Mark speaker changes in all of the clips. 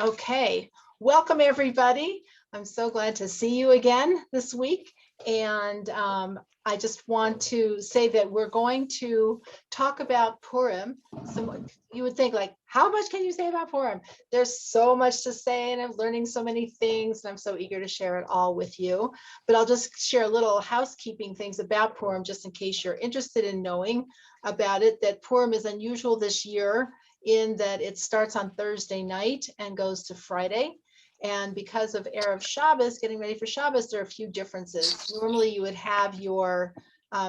Speaker 1: Okay, welcome everybody. I'm so glad to see you again this week. And I just want to say that we're going to talk about Purim. You would think like, how much can you say about Purim? There's so much to say and I'm learning so many things and I'm so eager to share it all with you. But I'll just share a little housekeeping things about Purim just in case you're interested in knowing about it, that Purim is unusual this year in that it starts on Thursday night and goes to Friday. And because of Erev Shabbos, getting ready for Shabbos, there are a few differences. Normally you would have your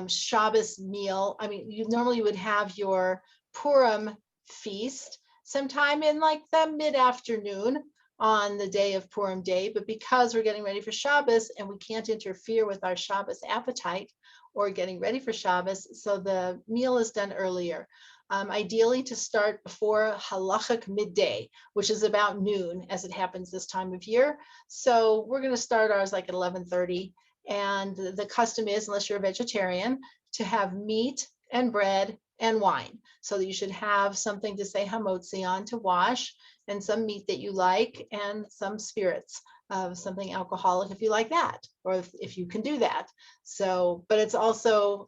Speaker 1: Shabbos meal. You normally would have your Purim feast sometime in like the mid-afternoon on the day of Purim day. But because we're getting ready for Shabbos and we can't interfere with our Shabbos appetite or getting ready for Shabbos, so the meal is done earlier. Ideally to start before halachic midday, which is about noon as it happens this time of year. So we're going to start ours like at 11:30. And the custom is, unless you're a vegetarian, to have meat and bread and wine. So that you should have something to say hamotzi on to wash, and some meat that you like, and some spirits of something alcoholic if you like that, or if you can do that. So, but it's also,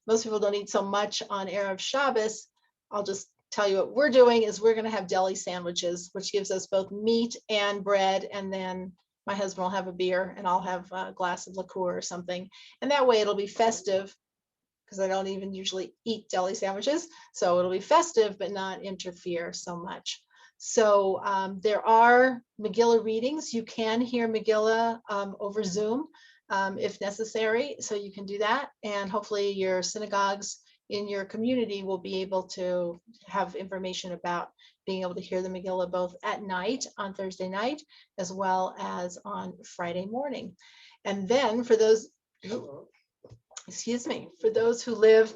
Speaker 1: most people don't eat so much on Erev Shabbos. I'll just tell you what we're doing is we're going to have deli sandwiches, which gives us both meat and bread. And then my husband will have a beer and I'll have a glass of liqueur or something. And that way it'll be festive because I don't even usually eat deli sandwiches. So it'll be festive, but not interfere so much. So there are Megillah readings. You can hear Megillah over Zoom. If necessary, so you can do that. And hopefully your synagogues in your community will be able to have information about being able to hear the Megillah both at night on Thursday night, as well as on Friday morning. And then for those, for those who live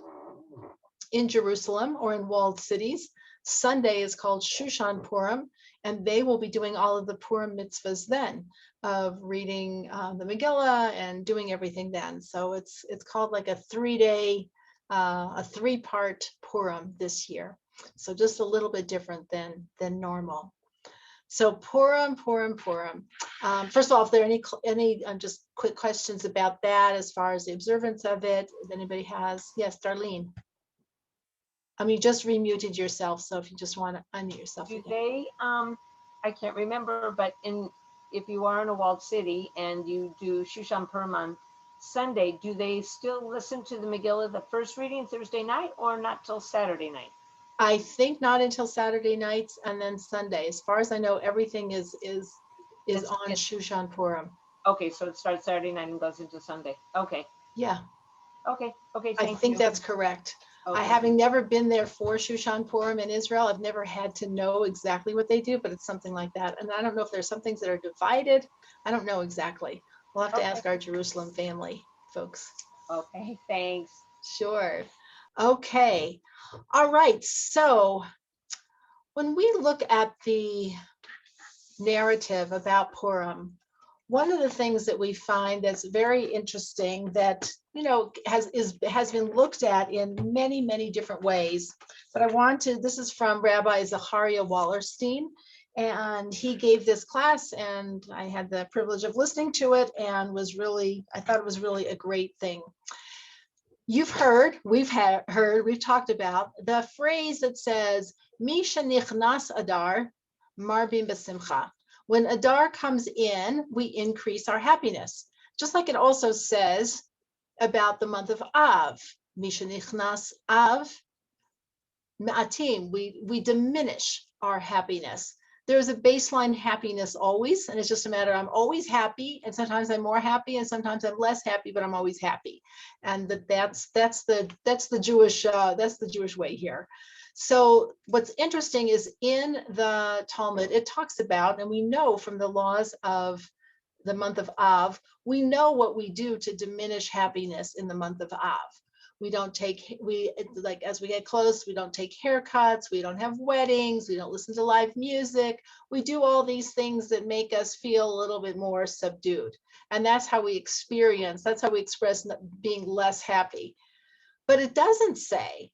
Speaker 1: in Jerusalem or in walled cities, Sunday is called Shushan Purim, and they will be doing all of the Purim mitzvahs then, of reading the Megillah and doing everything then. So it's called like a 3-day, a 3-part Purim this year. So just a little bit different than normal. So Purim. First of all, if there are any just quick questions about that as far as the observance of it, if anybody has, yes, Darlene. You just remuted yourself, so if you just want to unmute yourself.
Speaker 2: Do they, I can't remember, but if you are in a walled city and you do Shushan Purim on Sunday, do they still listen to the Megillah, the first reading Thursday night, or not till Saturday night?
Speaker 1: I think not until Saturday nights and then Sunday. As far as I know, everything is on Shushan Purim.
Speaker 2: Okay, so it starts Saturday night and goes into Sunday. Okay.
Speaker 1: Yeah.
Speaker 2: Okay.
Speaker 1: I think that's correct. Okay. I having never been there for Shushan Purim in Israel, I've never had to know exactly what they do, but it's something like that. And I don't know if there's some things that are divided. I don't know exactly. We'll have to ask our Jerusalem family folks.
Speaker 2: Okay, thanks.
Speaker 1: Sure. Okay. All right. So when we look at the narrative about Purim, one of the things that we find that's very interesting that has been looked at in many, many different ways. But this is from Rabbi Zachariah Wallerstein, and he gave this class and I had the privilege of listening to it and I thought it was really a great thing. You've heard, we've talked about the phrase that says, Misha nichnas Adar, marbim b'simcha. When Adar comes in, we increase our happiness. Just like it also says about the month of Av, Misha nichnas Av, ma'atim, we diminish our happiness. There's a baseline happiness always, and it's just a matter, I'm always happy, and sometimes I'm more happy, and sometimes I'm less happy, but I'm always happy. And that's the Jewish way here. So what's interesting is in the Talmud, it talks about, and we know from the laws of the month of Av, we know what we do to diminish happiness in the month of Av. As we get close, we don't take haircuts, we don't have weddings, we don't listen to live music. We do all these things that make us feel a little bit more subdued. And that's how we express being less happy. But it doesn't say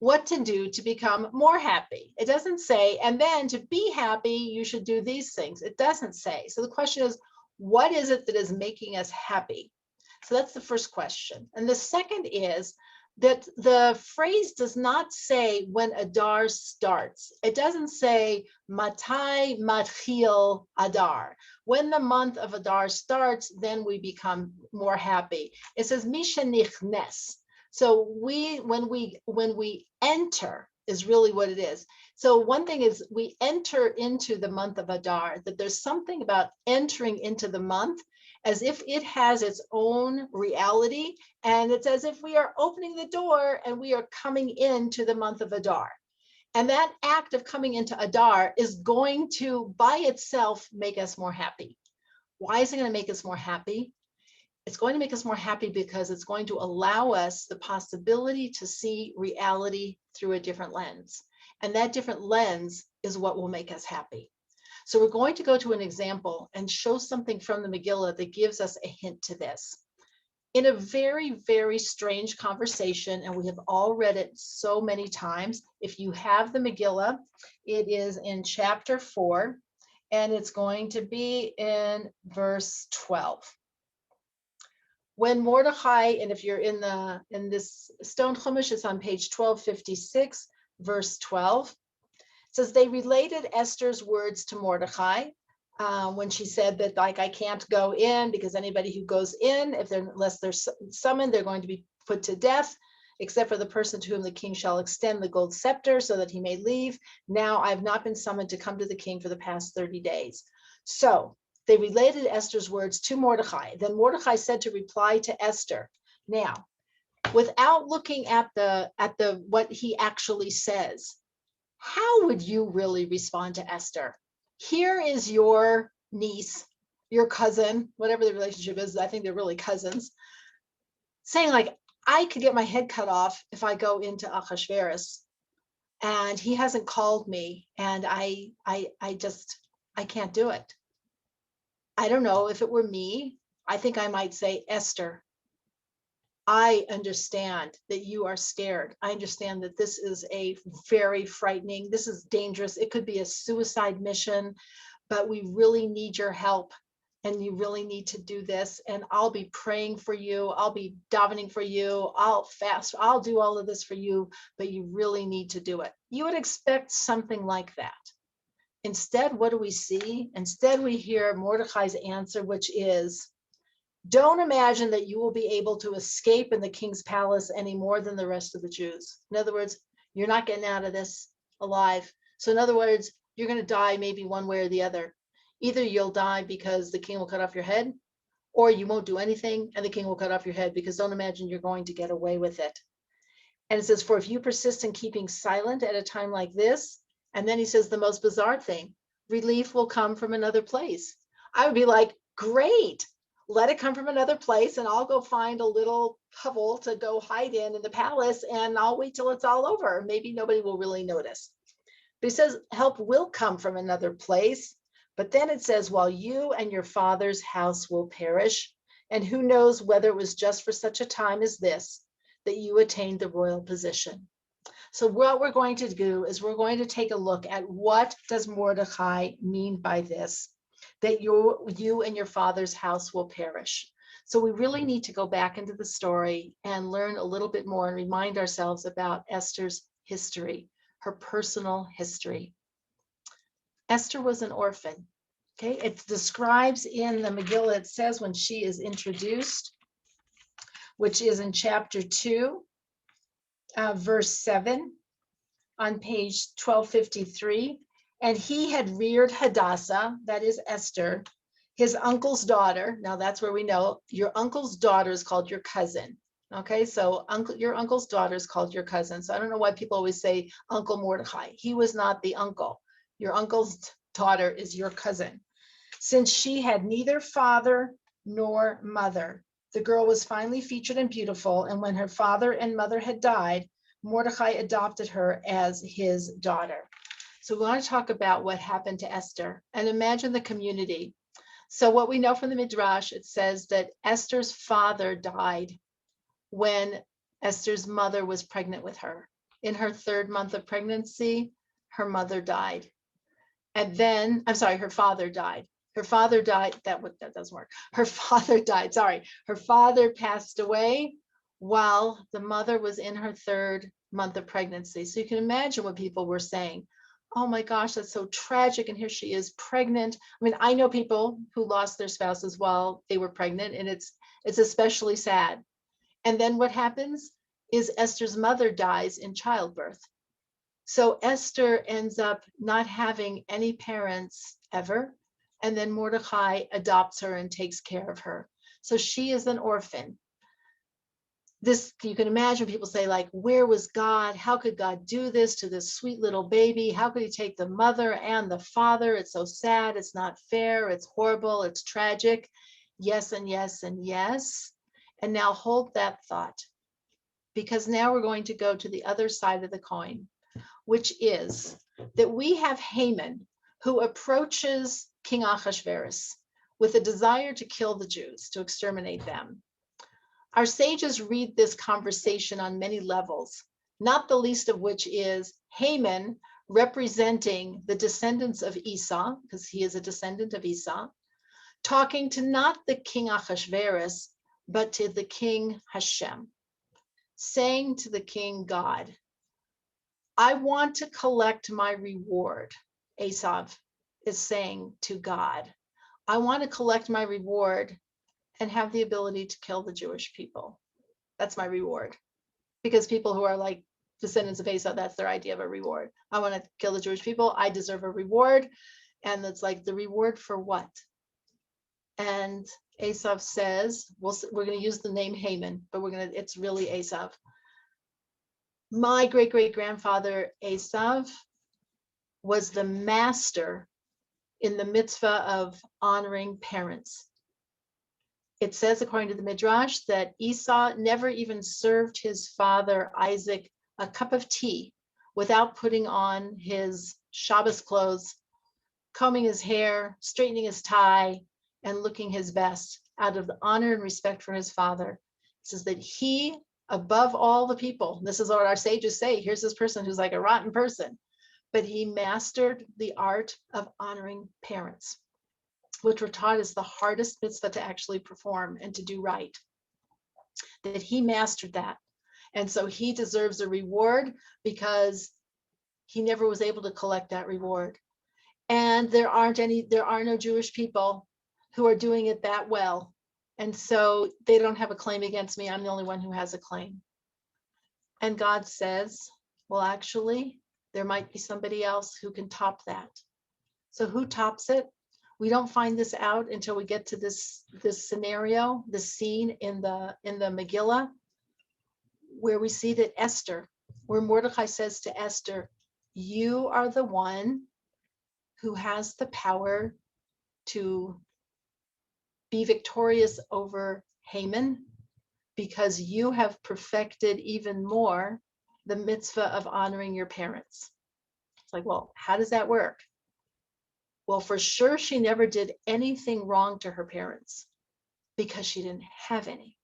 Speaker 1: what to do to become more happy. It doesn't say, and then to be happy, you should do these things. It doesn't say. So the question is, what is it that is making us happy? So that's the first question. And the second is that the phrase does not say when Adar starts. It doesn't say Matai Matchil Adar. When the month of Adar starts, then we become more happy. It says Misha Nichnes. So when we enter is really what it is. So one thing is we enter into the month of Adar, that there's something about entering into the month as if it has its own reality. And it's as if we are opening the door and we are coming into the month of Adar. And that act of coming into Adar is going to, by itself, make us more happy. Why is it going to make us more happy? It's going to make us more happy because it's going to allow us the possibility to see reality through a different lens. And that different lens is what will make us happy. So we're going to go to an example and show something from the Megillah that gives us a hint to this. In a very, very strange conversation, and we have all read it so many times, if you have the Megillah, it is in chapter 4, and it's going to be in verse 12. When Mordechai, and if you're in this stone chumash, it's on page 1256, verse 12. It says they related Esther's words to Mordechai when she said that, like, I can't go in because anybody who goes in, unless they're summoned, they're going to be put to death, except for the person to whom the king shall extend the gold scepter so that he may leave. Now I've not been summoned to come to the king for the past 30 days. So they related Esther's words to Mordechai. Then Mordechai said to reply to Esther. Now, without looking at what he actually says, how would you really respond to Esther? Here is your niece, your cousin, whatever the relationship is. I think they're really cousins, saying, like, I could get my head cut off if I go into Achashverosh, and he hasn't called me, and I can't do it. I don't know, if it were me, I think I might say, Esther, I understand that you are scared. I understand that this is a very frightening, this is dangerous. It could be a suicide mission, but we really need your help. And you really need to do this. And I'll be praying for you. I'll be davening for you. I'll fast. I'll do all of this for you, but you really need to do it. You would expect something like that. Instead, what do we see? Instead, we hear Mordechai's answer, which is, don't imagine that you will be able to escape in the king's palace any more than the rest of the Jews. In other words, you're not getting out of this alive. So in other words, you're going to die maybe one way or the other. Either you'll die because the king will cut off your head, or you won't do anything and the king will cut off your head, because don't imagine you're going to get away with it. And it says, for if you persist in keeping silent at a time like this, and then he says the most bizarre thing, relief will come from another place. I would be like, great. Let it come from another place, and I'll go find a little hovel to go hide in the palace, and I'll wait till it's all over. Maybe nobody will really notice. But he says help will come from another place. But then it says, while you and your father's house will perish, and who knows whether it was just for such a time as this that you attained the royal position. So what we're going to do is we're going to take a look at what does Mordechai mean by this, that you and your father's house will perish. So we really need to go back into the story and learn a little bit more and remind ourselves about Esther's history, her personal history. Esther was an orphan. Okay, it describes in the Megillah, it says when she is introduced, which is in chapter 2, verse 7, on page 1253. And he had reared Hadassah, that is Esther, his uncle's daughter. Now that's where we know your uncle's daughter is called your cousin. Okay, so your uncle's daughter is called your cousin. So I don't know why people always say Uncle Mordechai. He was not the uncle. Your uncle's daughter is your cousin. Since she had neither father nor mother, the girl was finely featured and beautiful. And when her father and mother had died, Mordechai adopted her as his daughter. So we want to talk about what happened to Esther and imagine the community. So what we know from the Midrash, it says that Esther's father died when Esther's mother was pregnant with her. in her 3rd month of pregnancy, her mother died. And then, I'm sorry, her father died. Her father died. That doesn't work. Her father died. Sorry. Her father passed away while the mother was in her 3rd month of pregnancy. So you can imagine what people were saying. Oh my gosh, that's so tragic. And here she is pregnant. I mean, I know people who lost their spouses while they were pregnant, and it's especially sad. And then what happens is Esther's mother dies in childbirth. So Esther ends up not having any parents ever. And then Mordecai adopts her and takes care of her. So she is an orphan. This, you can imagine people say, like, where was God? How could God do this to this sweet little baby? How could he take the mother and the father? It's so sad. It's not fair. It's horrible. It's tragic. Yes, and yes, and yes. And now hold that thought, because now we're going to go to the other side of the coin, which is that we have Haman, who approaches King Ahasuerus with a desire to kill the Jews, to exterminate them. Our sages read this conversation on many levels, not the least of which is Haman representing the descendants of Esau, because he is a descendant of Esau, talking to not the king Ahasuerus, but to the king Hashem, saying to the king God, I want to collect my reward. Esau is saying to God, I want to collect my reward and have the ability to kill the Jewish people. That's my reward. Because people who are like descendants of Esau, that's their idea of a reward. I want to kill the Jewish people. I deserve a reward. And it's like, the reward for what? And Esau says, we're going to use the name Haman, but it's really Esau. My great-great-grandfather Esau was the master in the mitzvah of honoring parents. It says, according to the Midrash, that Esau never even served his father Isaac a cup of tea without putting on his Shabbos clothes, combing his hair, straightening his tie, and looking his best out of the honor and respect for his father. It says that he, above all the people, this is what our sages say, here's this person who's like a rotten person, but he mastered the art of honoring parents, which we're taught is the hardest mitzvah to actually perform and to do right. That he mastered that. And so he deserves a reward because he never was able to collect that reward. And there are no Jewish people who are doing it that well. And so they don't have a claim against me. I'm the only one who has a claim. And God says, well, actually, there might be somebody else who can top that. So who tops it? We don't find this out until we get to this scenario, this scene in the Megillah, where we see that Esther, where Mordecai says to Esther, you are the one who has the power to be victorious over Haman, because you have perfected even more the mitzvah of honoring your parents. It's like, well, how does that work? Well, for sure, she never did anything wrong to her parents because she didn't have any.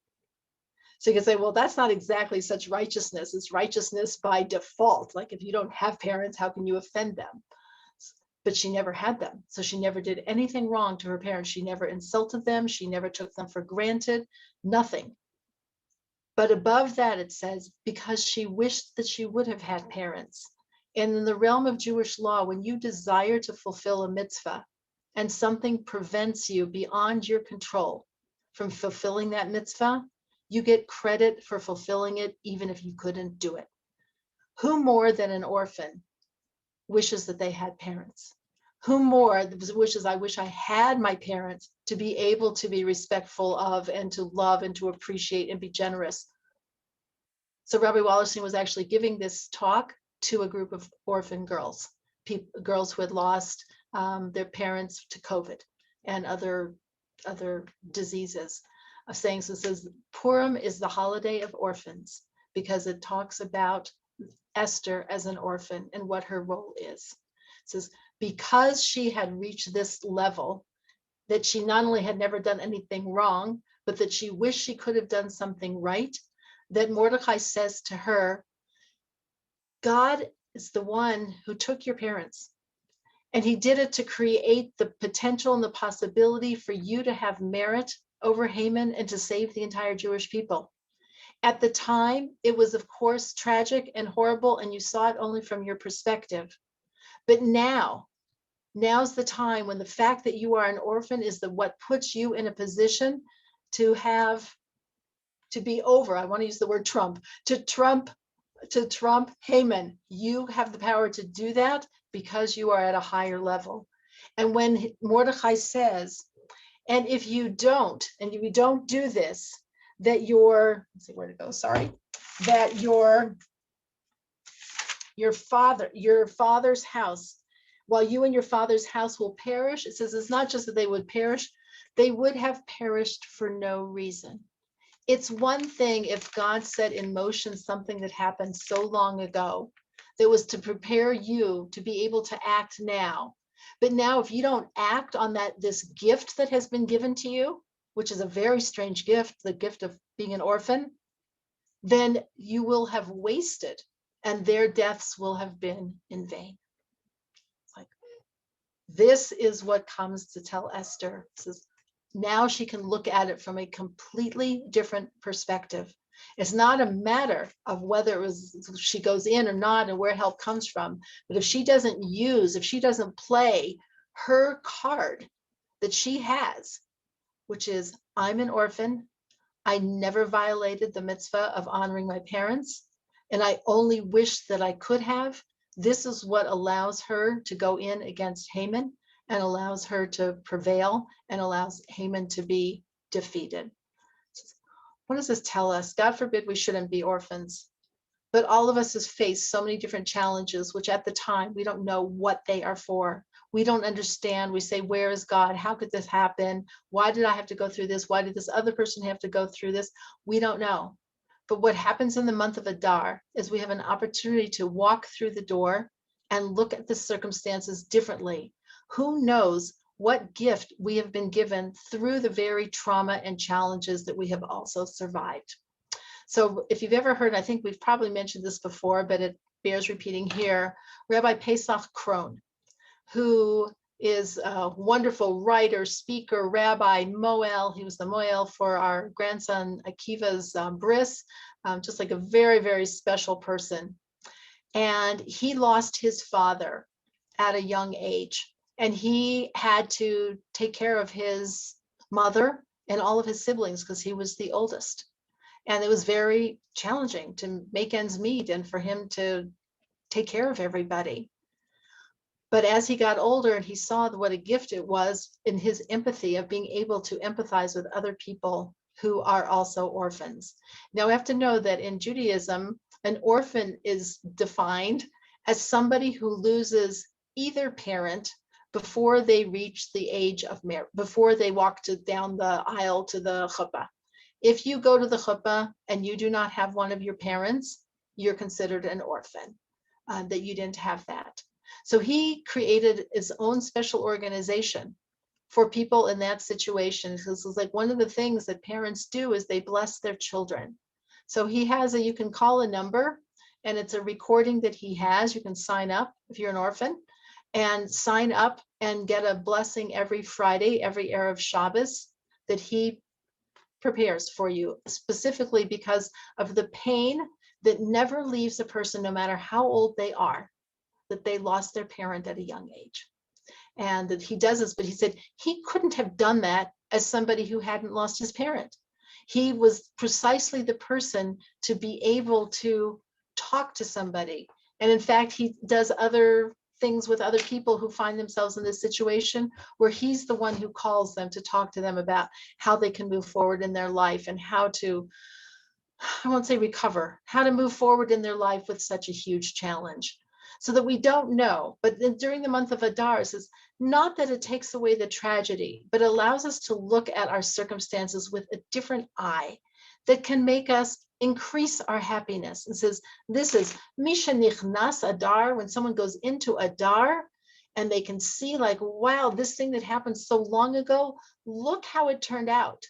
Speaker 1: So you can say, well, that's not exactly such righteousness. It's righteousness by default. Like, if you don't have parents, how can you offend them? But she never had them. So she never did anything wrong to her parents. She never insulted them. She never took them for granted, nothing. But above that, it says, because she wished that she would have had parents. And in the realm of Jewish law, when you desire to fulfill a mitzvah and something prevents you beyond your control from fulfilling that mitzvah, you get credit for fulfilling it, even if you couldn't do it. Who more than an orphan wishes that they had parents? Who more wishes, I wish I had my parents to be able to be respectful of and to love and to appreciate and be generous. So Rabbi Wallerstein was actually giving this talk to a group of orphan girls, girls who had lost their parents to COVID and other diseases. Of saying, so it says Purim is the holiday of orphans because it talks about Esther as an orphan and what her role is. It says because she had reached this level, that she not only had never done anything wrong, but that she wished she could have done something right, that Mordecai says to her, God is the one who took your parents, and he did it to create the potential and the possibility for you to have merit over Haman and to save the entire Jewish people. At the time, it was, of course, tragic and horrible, and you saw it only from your perspective. But now's the time when the fact that you are an orphan is what puts you in a position to be over. I want to use the word Trump, to trump Haman. You have the power to do that because you are at a higher level. And when Mordecai says, and if you don't do this, that let's see where to go, sorry, that your father's house, while you and your father's house will perish, it says it's not just that they would perish, they would have perished for no reason. It's one thing if God set in motion something that happened so long ago that was to prepare you to be able to act now. But now, if you don't act on this gift that has been given to you, which is a very strange gift, the gift of being an orphan, then you will have wasted, and their deaths will have been in vain. It's like, this is what comes to tell Esther. It says, now she can look at it from a completely different perspective. It's not a matter of whether she goes in or not and where help comes from. But if she doesn't play her card that she has, which is, I'm an orphan, I never violated the mitzvah of honoring my parents, and I only wish that I could have. This is what allows her to go in against Haman and allows her to prevail and allows Haman to be defeated. What does this tell us? God forbid we shouldn't be orphans, but all of us has faced so many different challenges, which at the time we don't know what they are for. We don't understand. We say, where is God? How could this happen? Why did I have to go through this? Why did this other person have to go through this? We don't know. But what happens in the month of Adar is we have an opportunity to walk through the door and look at the circumstances differently. Who knows what gift we have been given through the very trauma and challenges that we have also survived. So if you've ever heard, I think we've probably mentioned this before, but it bears repeating here, Rabbi Pesach Krohn, who is a wonderful writer, speaker, rabbi, Moel. He was the Moel for our grandson Akiva's bris, just like a very, very special person. And he lost his father at a young age, and he had to take care of his mother and all of his siblings because he was the oldest. And it was very challenging to make ends meet and for him to take care of everybody. But as he got older and he saw what a gift it was in his empathy of being able to empathize with other people who are also orphans. Now we have to know that in Judaism, an orphan is defined as somebody who loses either parent before they reach the age of marriage, before they walk down the aisle to the chuppah. If you go to the chuppah and you do not have one of your parents, you're considered an orphan, that you didn't have that. So he created his own special organization for people in that situation. This is like one of the things that parents do is they bless their children. So he has you can call a number, and it's a recording that he has. You can sign up if you're an orphan and sign up and get a blessing every Friday, every Erev Shabbos that he prepares for you, specifically because of the pain that never leaves a person, no matter how old they are, that they lost their parent at a young age. And that he does this, but he said he couldn't have done that as somebody who hadn't lost his parent. He was precisely the person to be able to talk to somebody. And in fact, he does other things with other people who find themselves in this situation where he's the one who calls them to talk to them about how they can move forward in their life and how to, I won't say recover, how to move forward in their life with such a huge challenge. So that we don't know, but then during the month of Adar, it's not that it takes away the tragedy, but allows us to look at our circumstances with a different eye that can make us increase our happiness. And says, this is Misha Nichnas Adar, when someone goes into Adar and they can see like, wow, this thing that happened so long ago, look how it turned out.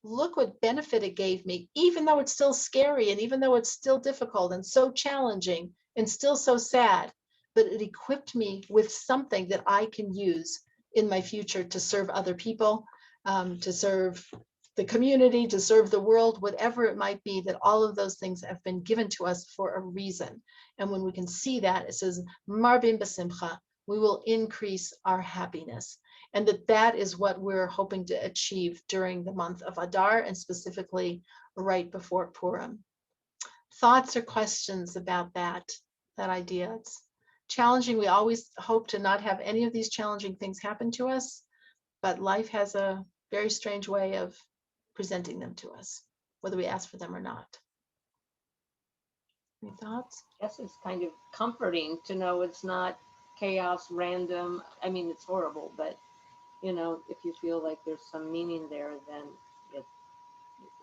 Speaker 1: Look what benefit it gave me, even though it's still scary and even though it's still difficult and so challenging, and still so sad, but it equipped me with something that I can use in my future to serve other people, to serve the community, to serve the world, whatever it might be, that all of those things have been given to us for a reason. And when we can see that, it says, Marbin Basimcha, we will increase our happiness. And that is what we're hoping to achieve during the month of Adar, and specifically right before Purim. Thoughts or questions about that idea? It's challenging. We always hope to not have any of these challenging things happen to us, but life has a very strange way of presenting them to us, whether we ask for them or not. Any thoughts?
Speaker 2: Yes, it's kind of comforting to know it's not chaos, random. I mean, it's horrible, but you know, if you feel like there's some meaning there, then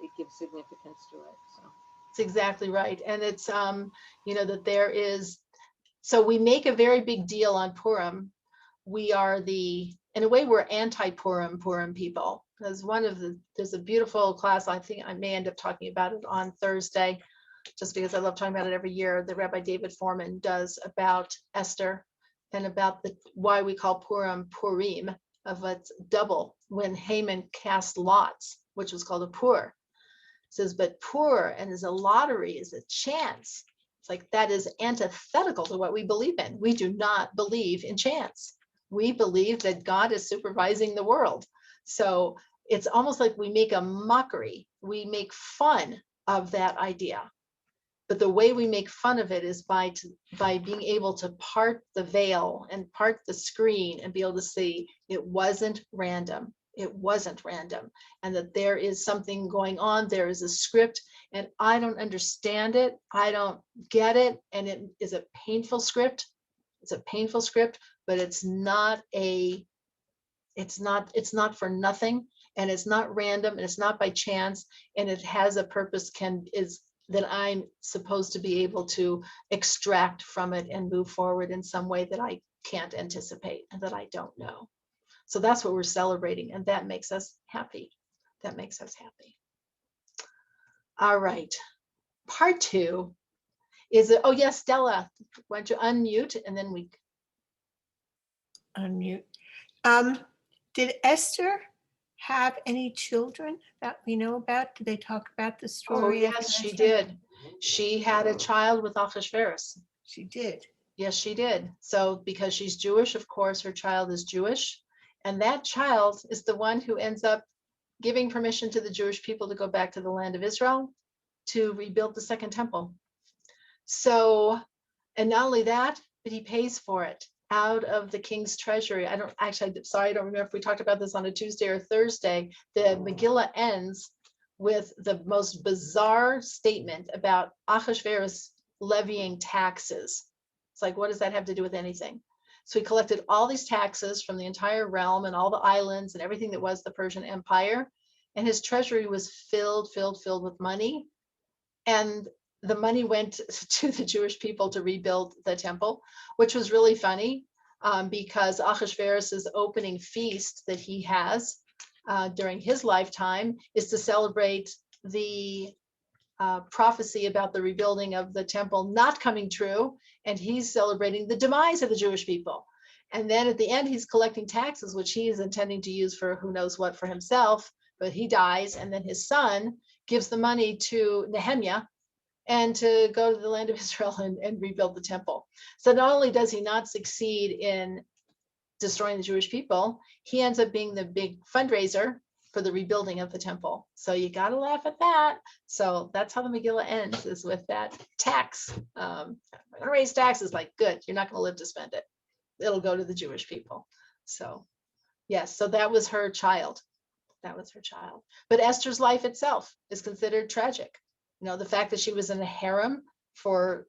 Speaker 2: it gives significance to it. So
Speaker 1: it's exactly right. And it's that there is, so we make a very big deal on Purim. We are in a way, we're anti-Purim people. There's a beautiful class, I think I may end up talking about it on Thursday, just because I love talking about it every year, that Rabbi David Foreman does about Esther and about why we call Purim Purim, of what's double when Haman cast lots, which was called a pur. It says, but pur and is a lottery, is a chance. It's like that is antithetical to what we believe in. We do not believe in chance. We believe that God is supervising the world. So it's almost like we make a mockery. We make fun of that idea. But the way we make fun of it is by being able to part the veil and part the screen and be able to see it wasn't random. It wasn't random. And that there is something going on. There is a script, and I don't understand it. I don't get it. And it is a painful script. It's a painful script, but it's not for nothing, and it's not random, and it's not by chance, and it has a purpose, that I'm supposed to be able to extract from it and move forward in some way that I can't anticipate and that I don't know. So that's what we're celebrating, and that makes us happy. That makes us happy. All right. Part 2 is, oh yes, Stella, why don't you unmute, and then we
Speaker 3: Unmute. Did Esther have any children that we know about? Did they talk about the story?
Speaker 1: Oh yes, she did. She had a child with Achashverosh.
Speaker 3: She did.
Speaker 1: Yes, she did. So because she's Jewish, of course, her child is Jewish. And that child is the one who ends up giving permission to the Jewish people to go back to the land of Israel to rebuild the second temple. So, and not only that, but he pays for it out of the king's treasury. I don't remember if we talked about this on a Tuesday or Thursday. The Megillah ends with the most bizarre statement about Achashverosh levying taxes. It's like, what does that have to do with anything? So he collected all these taxes from the entire realm and all the islands and everything that was the Persian Empire. And his treasury was filled with money. And the money went to the Jewish people to rebuild the temple, which was really funny because Achashverosh's opening feast that he has during his lifetime is to celebrate the prophecy about the rebuilding of the temple not coming true, and he's celebrating the demise of the Jewish people. And then at the end, he's collecting taxes, which he is intending to use for who knows what for himself, but he dies, and then his son gives the money to Nehemiah and to go to the land of Israel and rebuild the temple. So not only does he not succeed in destroying the Jewish people, he ends up being the big fundraiser for the rebuilding of the temple. So you got to laugh at that. So that's how the Megillah ends, is with that tax. I'm going to raise taxes. Like, good, you're not going to live to spend it. It'll go to the Jewish people. So yes, so that was her child. That was her child. But Esther's life itself is considered tragic. You know, the fact that she was in a harem forever,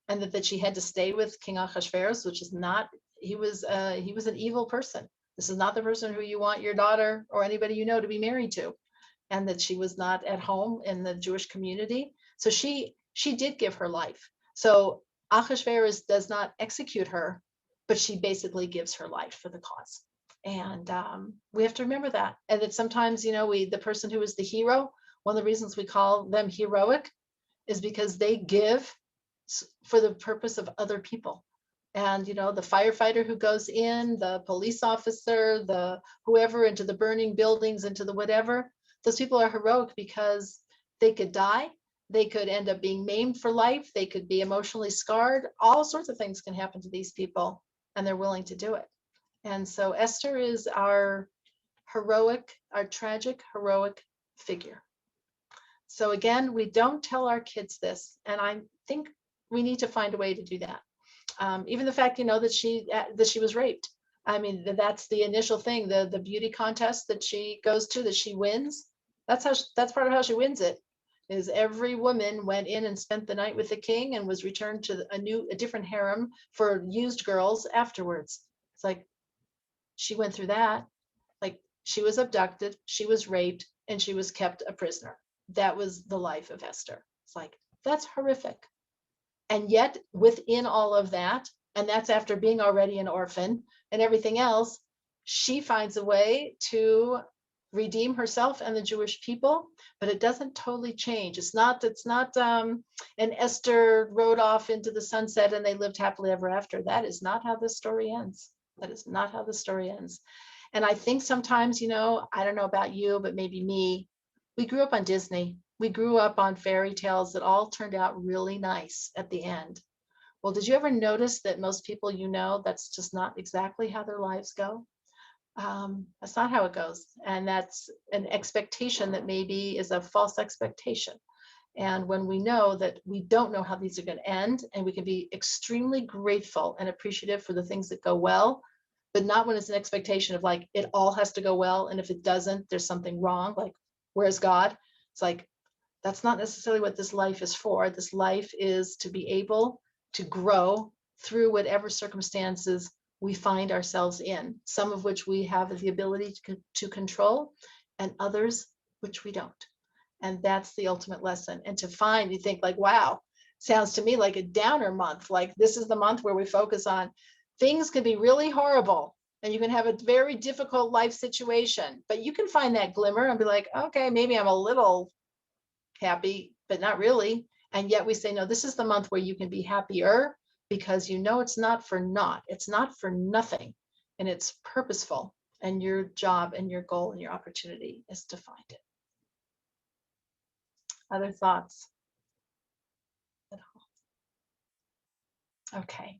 Speaker 1: and that she had to stay with King Ahasuerus, which is not, he was an evil person. This is not the person who you want your daughter or anybody you know to be married to. And that she was not at home in the Jewish community. So she did give her life. So Ahasuerus does not execute her, but she basically gives her life for the cause. And we have to remember that. And that sometimes, you know, the person who is the hero, one of the reasons we call them heroic is because they give for the purpose of other people. And, the firefighter who goes in, the police officer, the whoever into the burning buildings, into the whatever, those people are heroic because they could die. They could end up being maimed for life. They could be emotionally scarred. All sorts of things can happen to these people, and they're willing to do it. And so Esther is our tragic, heroic figure. So again, we don't tell our kids this, and I think we need to find a way to do that. Even the fact, that she was raped. I mean, that's the initial thing, the beauty contest that she goes to, that she wins. That's part of how she wins it, is every woman went in and spent the night with the king and was returned to a different harem for used girls afterwards. It's like, she went through that. Like, she was abducted, she was raped, and she was kept a prisoner. That was the life of Esther. It's like, that's horrific. And yet within all of that, and that's after being already an orphan and everything else, she finds a way to redeem herself and the Jewish people, but it doesn't totally change. It's not an Esther rode off into the sunset and they lived happily ever after. That is not how this story ends. That is not how the story ends. And I think sometimes, I don't know about you, but maybe me, we grew up on Disney. We grew up on fairy tales that all turned out really nice at the end. Well, did you ever notice that most people, that's just not exactly how their lives go? That's not how it goes. And that's an expectation that maybe is a false expectation. And when we know that we don't know how these are going to end, and we can be extremely grateful and appreciative for the things that go well, but not when it's an expectation of like, it all has to go well. And if it doesn't, there's something wrong. Like, where's God? It's like, that's not necessarily what this life is for. This life is to be able to grow through whatever circumstances we find ourselves in, some of which we have the ability to control, and others which we don't. And that's the ultimate lesson. And to find, you think like, wow, sounds to me like a downer month. Like, this is the month where we focus on things can be really horrible and you can have a very difficult life situation, but you can find that glimmer and be like, okay, maybe I'm a little happy, but not really. And yet we say, no, this is the month where you can be happier, because it's not for naught. It's not for nothing. And it's purposeful. And your job and your goal and your opportunity is to find it. Other thoughts? Okay.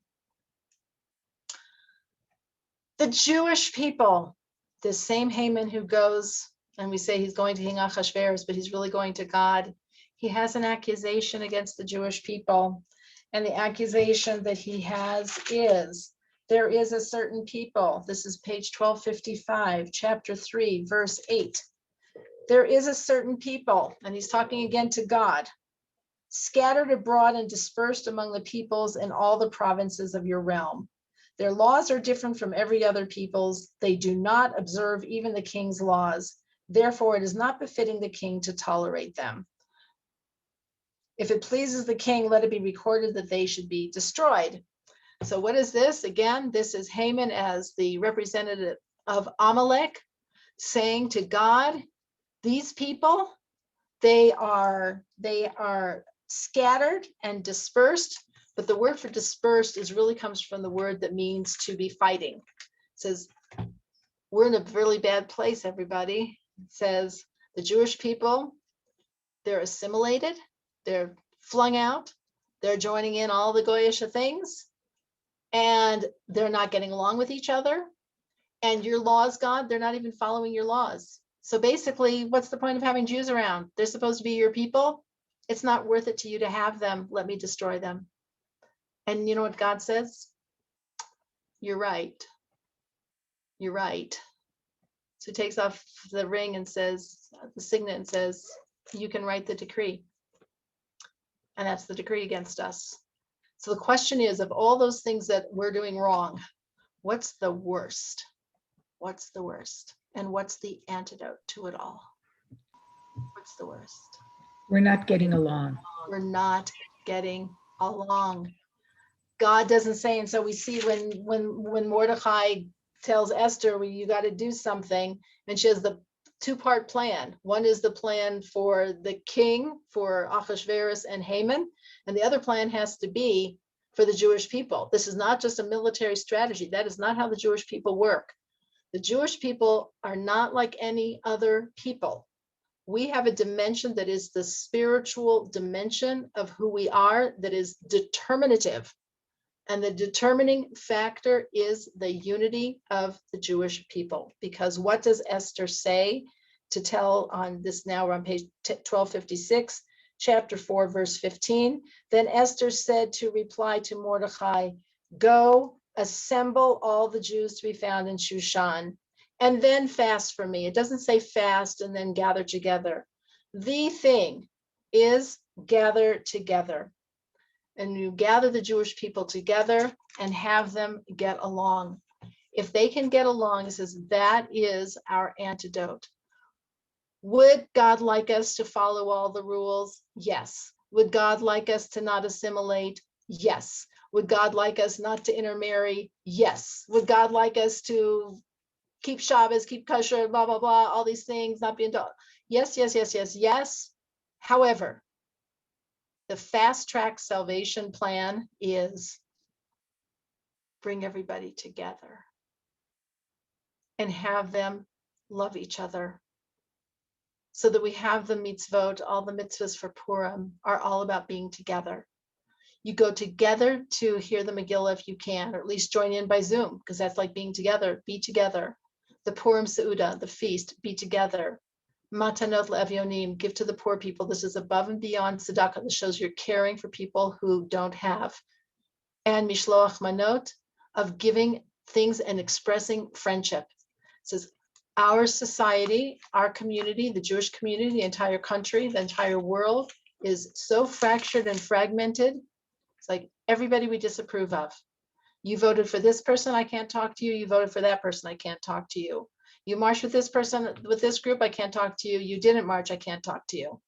Speaker 1: The Jewish people, the same Haman who goes, and we say he's going to King Ahasuerus, but he's really going to God. He has an accusation against the Jewish people. And the accusation that he has is, there is a certain people. This is page 1255, chapter 3, verse 8. There is a certain people, and he's talking again to God, scattered abroad and dispersed among the peoples in all the provinces of your realm. Their laws are different from every other people's. They do not observe even the king's laws. Therefore, it is not befitting the king to tolerate them. If it pleases the king, let it be recorded that they should be destroyed. So what is this? Again, this is Haman as the representative of Amalek saying to God, these people, they are scattered and dispersed, but the word for dispersed really comes from the word that means to be fighting. It says, we're in a really bad place, everybody. It says the Jewish people, they're assimilated, they're flung out, they're joining in all the Goyish things, and they're not getting along with each other. And your laws, God, they're not even following your laws. So basically, what's the point of having Jews around? They're supposed to be your people. It's not worth it to you to have them. Let me destroy them. And you know what God says? You're right. You're right. So he takes off the ring and says, the signet, and says, you can write the decree. And that's the decree against us. So the question is, of all those things that we're doing wrong, what's the worst? What's the worst? And what's the antidote to it all? What's the worst?
Speaker 4: We're not getting along.
Speaker 1: We're not getting along. God doesn't say, and so we see when Mordecai tells Esther, well, you got to do something, and she has the two-part plan. One is the plan for the king, for Ahasuerus and Haman, And the other plan has to be for the Jewish people. This is not just a military strategy. That is not how the Jewish people work. The Jewish people are not like any other people. We have a dimension that is the spiritual dimension of who we are, that is determinative. And the determining factor is the unity of the Jewish people. Because what does Esther say to tell on this? Now we're on page 1256, chapter 4, verse 15. Then Esther said to reply to Mordecai, go assemble all the Jews to be found in Shushan, and then fast for me. It doesn't say fast and then gather together. The thing is gather together. And you gather the Jewish people together and have them get along. If they can get along, it says that is our antidote. Would God like us to follow all the rules? Yes. Would God like us to not assimilate? Yes. Would God like us not to intermarry? Yes. Would God like us to keep Shabbos, keep kosher, blah, blah, blah, all these things, not be indulged? Yes, yes, yes, yes, yes. However, the fast track salvation plan is bring everybody together and have them love each other, so that we have the mitzvot. All the mitzvahs for Purim are all about being together. You go together to hear the Megillah if you can, or at least join in by Zoom, because that's like being together. Be together. The Purim Seudah, the feast, be together. Matanot le'evyonim, give to the poor people. This is above and beyond tzedakah. This shows you're caring for people who don't have. And mishloach manot, of giving things and expressing friendship. It says our society, our community, the Jewish community, the entire country, the entire world is so fractured and fragmented. It's like everybody we disapprove of. You voted for this person, I can't talk to you. You voted for that person, I can't talk to you. You marched with this person, with this group, I can't talk to you. You didn't march, I can't talk to you.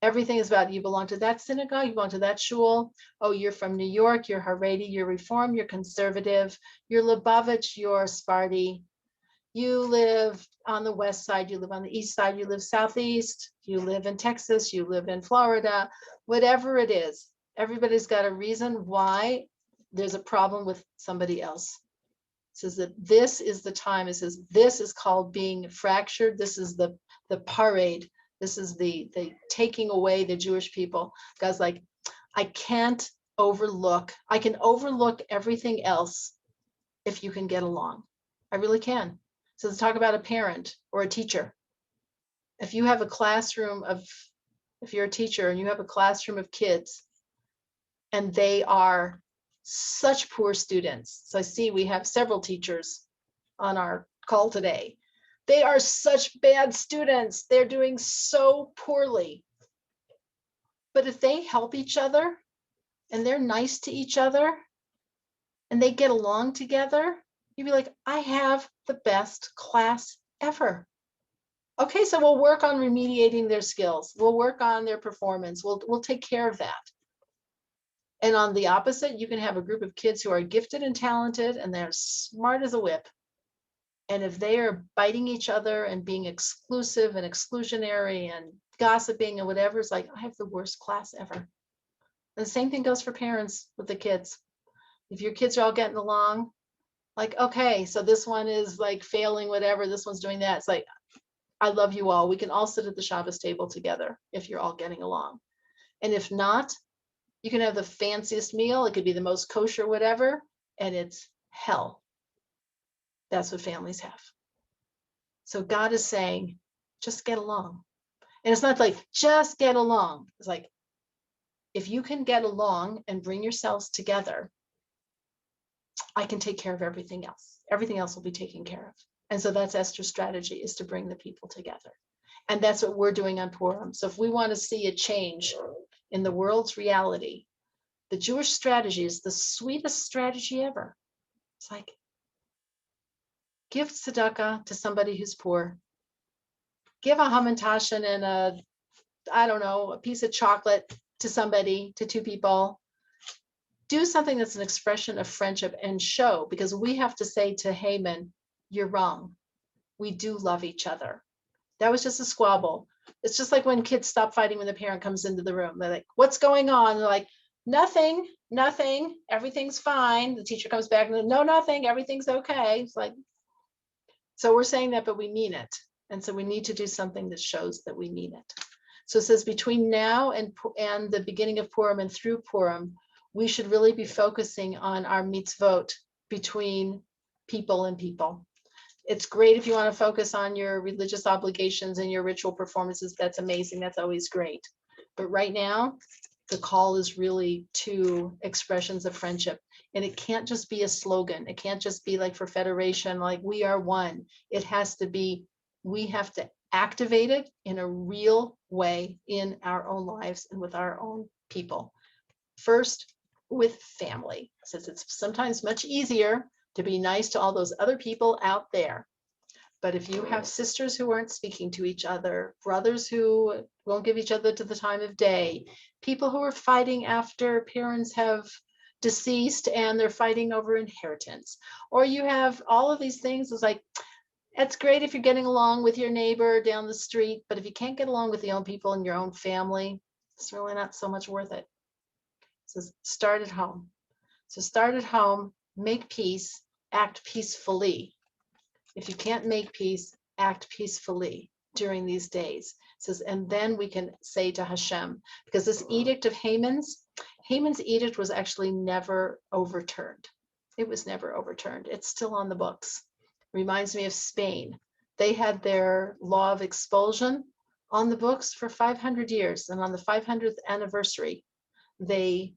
Speaker 1: Everything is about you belong to that synagogue, you belong to that shul. Oh, you're from New York, you're Haredi, you're Reform, you're conservative, you're Lubavitch, you're Sephardi. You live on the west side, you live on the east side, you live southeast, you live in Texas, you live in Florida, whatever it is. Everybody's got a reason why there's a problem with somebody else. It says that this is the time. It says this is called being fractured. This is the parade. This is the taking away the Jewish people. God's like, I can overlook everything else if you can get along. I really can. So let's talk about a parent or a teacher. If you have a classroom if you're a teacher and you have a classroom of kids and they are such poor students. So I see we have several teachers on our call today. They are such bad students. They're doing so poorly. But if they help each other and they're nice to each other and they get along together, you'd be like, I have the best class ever. Okay, so we'll work on remediating their skills. We'll work on their performance. We'll take care of that. And on the opposite, you can have a group of kids who are gifted and talented and they're smart as a whip. And if they are biting each other and being exclusive and exclusionary and gossiping and whatever, it's like, I have the worst class ever. And the same thing goes for parents with the kids. If your kids are all getting along, like, okay, so this one is like failing whatever, this one's doing that. It's like, I love you all. We can all sit at the Shabbos table together if you're all getting along. And if not, you can have the fanciest meal. It could be the most kosher, whatever, and it's hell. That's what families have. So God is saying, just get along. And it's not like, just get along. It's like, if you can get along and bring yourselves together, I can take care of everything else. Everything else will be taken care of. And so that's Esther's strategy, is to bring the people together. And that's what we're doing on Purim. So if we want to see a change in the world's reality, the Jewish strategy is the sweetest strategy ever. It's like, give tzedakah to somebody who's poor. Give a hamantashen and a piece of chocolate to somebody, to two people. Do something that's an expression of friendship and show, because we have to say to Haman, you're wrong. We do love each other. That was just a squabble. It's just like when kids stop fighting when the parent comes into the room. They're like, what's going on? They're like, nothing, everything's fine. The teacher comes back and no, nothing, everything's okay. It's like, so we're saying that, but we mean it. And so we need to do something that shows that we mean it. So it says between now and the beginning of Purim and through Purim, we should really be focusing on our mitzvot between people and people. It's great if you want to focus on your religious obligations and your ritual performances. That's amazing. That's always great. But right now, the call is really to expressions of friendship. And it can't just be a slogan. It can't just be like for Federation, like we are one. It has to be, we have to activate it in a real way in our own lives and with our own people. First, with family, since it's sometimes much easier to be nice to all those other people out there. But if you have sisters who aren't speaking to each other, brothers who won't give each other to the time of day, people who are fighting after parents have deceased and they're fighting over inheritance, or you have all of these things, it's like, it's great if you're getting along with your neighbor down the street, but if you can't get along with the own people in your own family, it's really not so much worth it. So start at home. So start at home, make peace, act peacefully. If you can't make peace, act peacefully during these days. It says, and then we can say to Hashem, because this edict of Haman's edict was actually never overturned. It was never overturned. It's still on the books. Reminds me of Spain. They had their law of expulsion on the books for 500 years. And on the 500th anniversary, they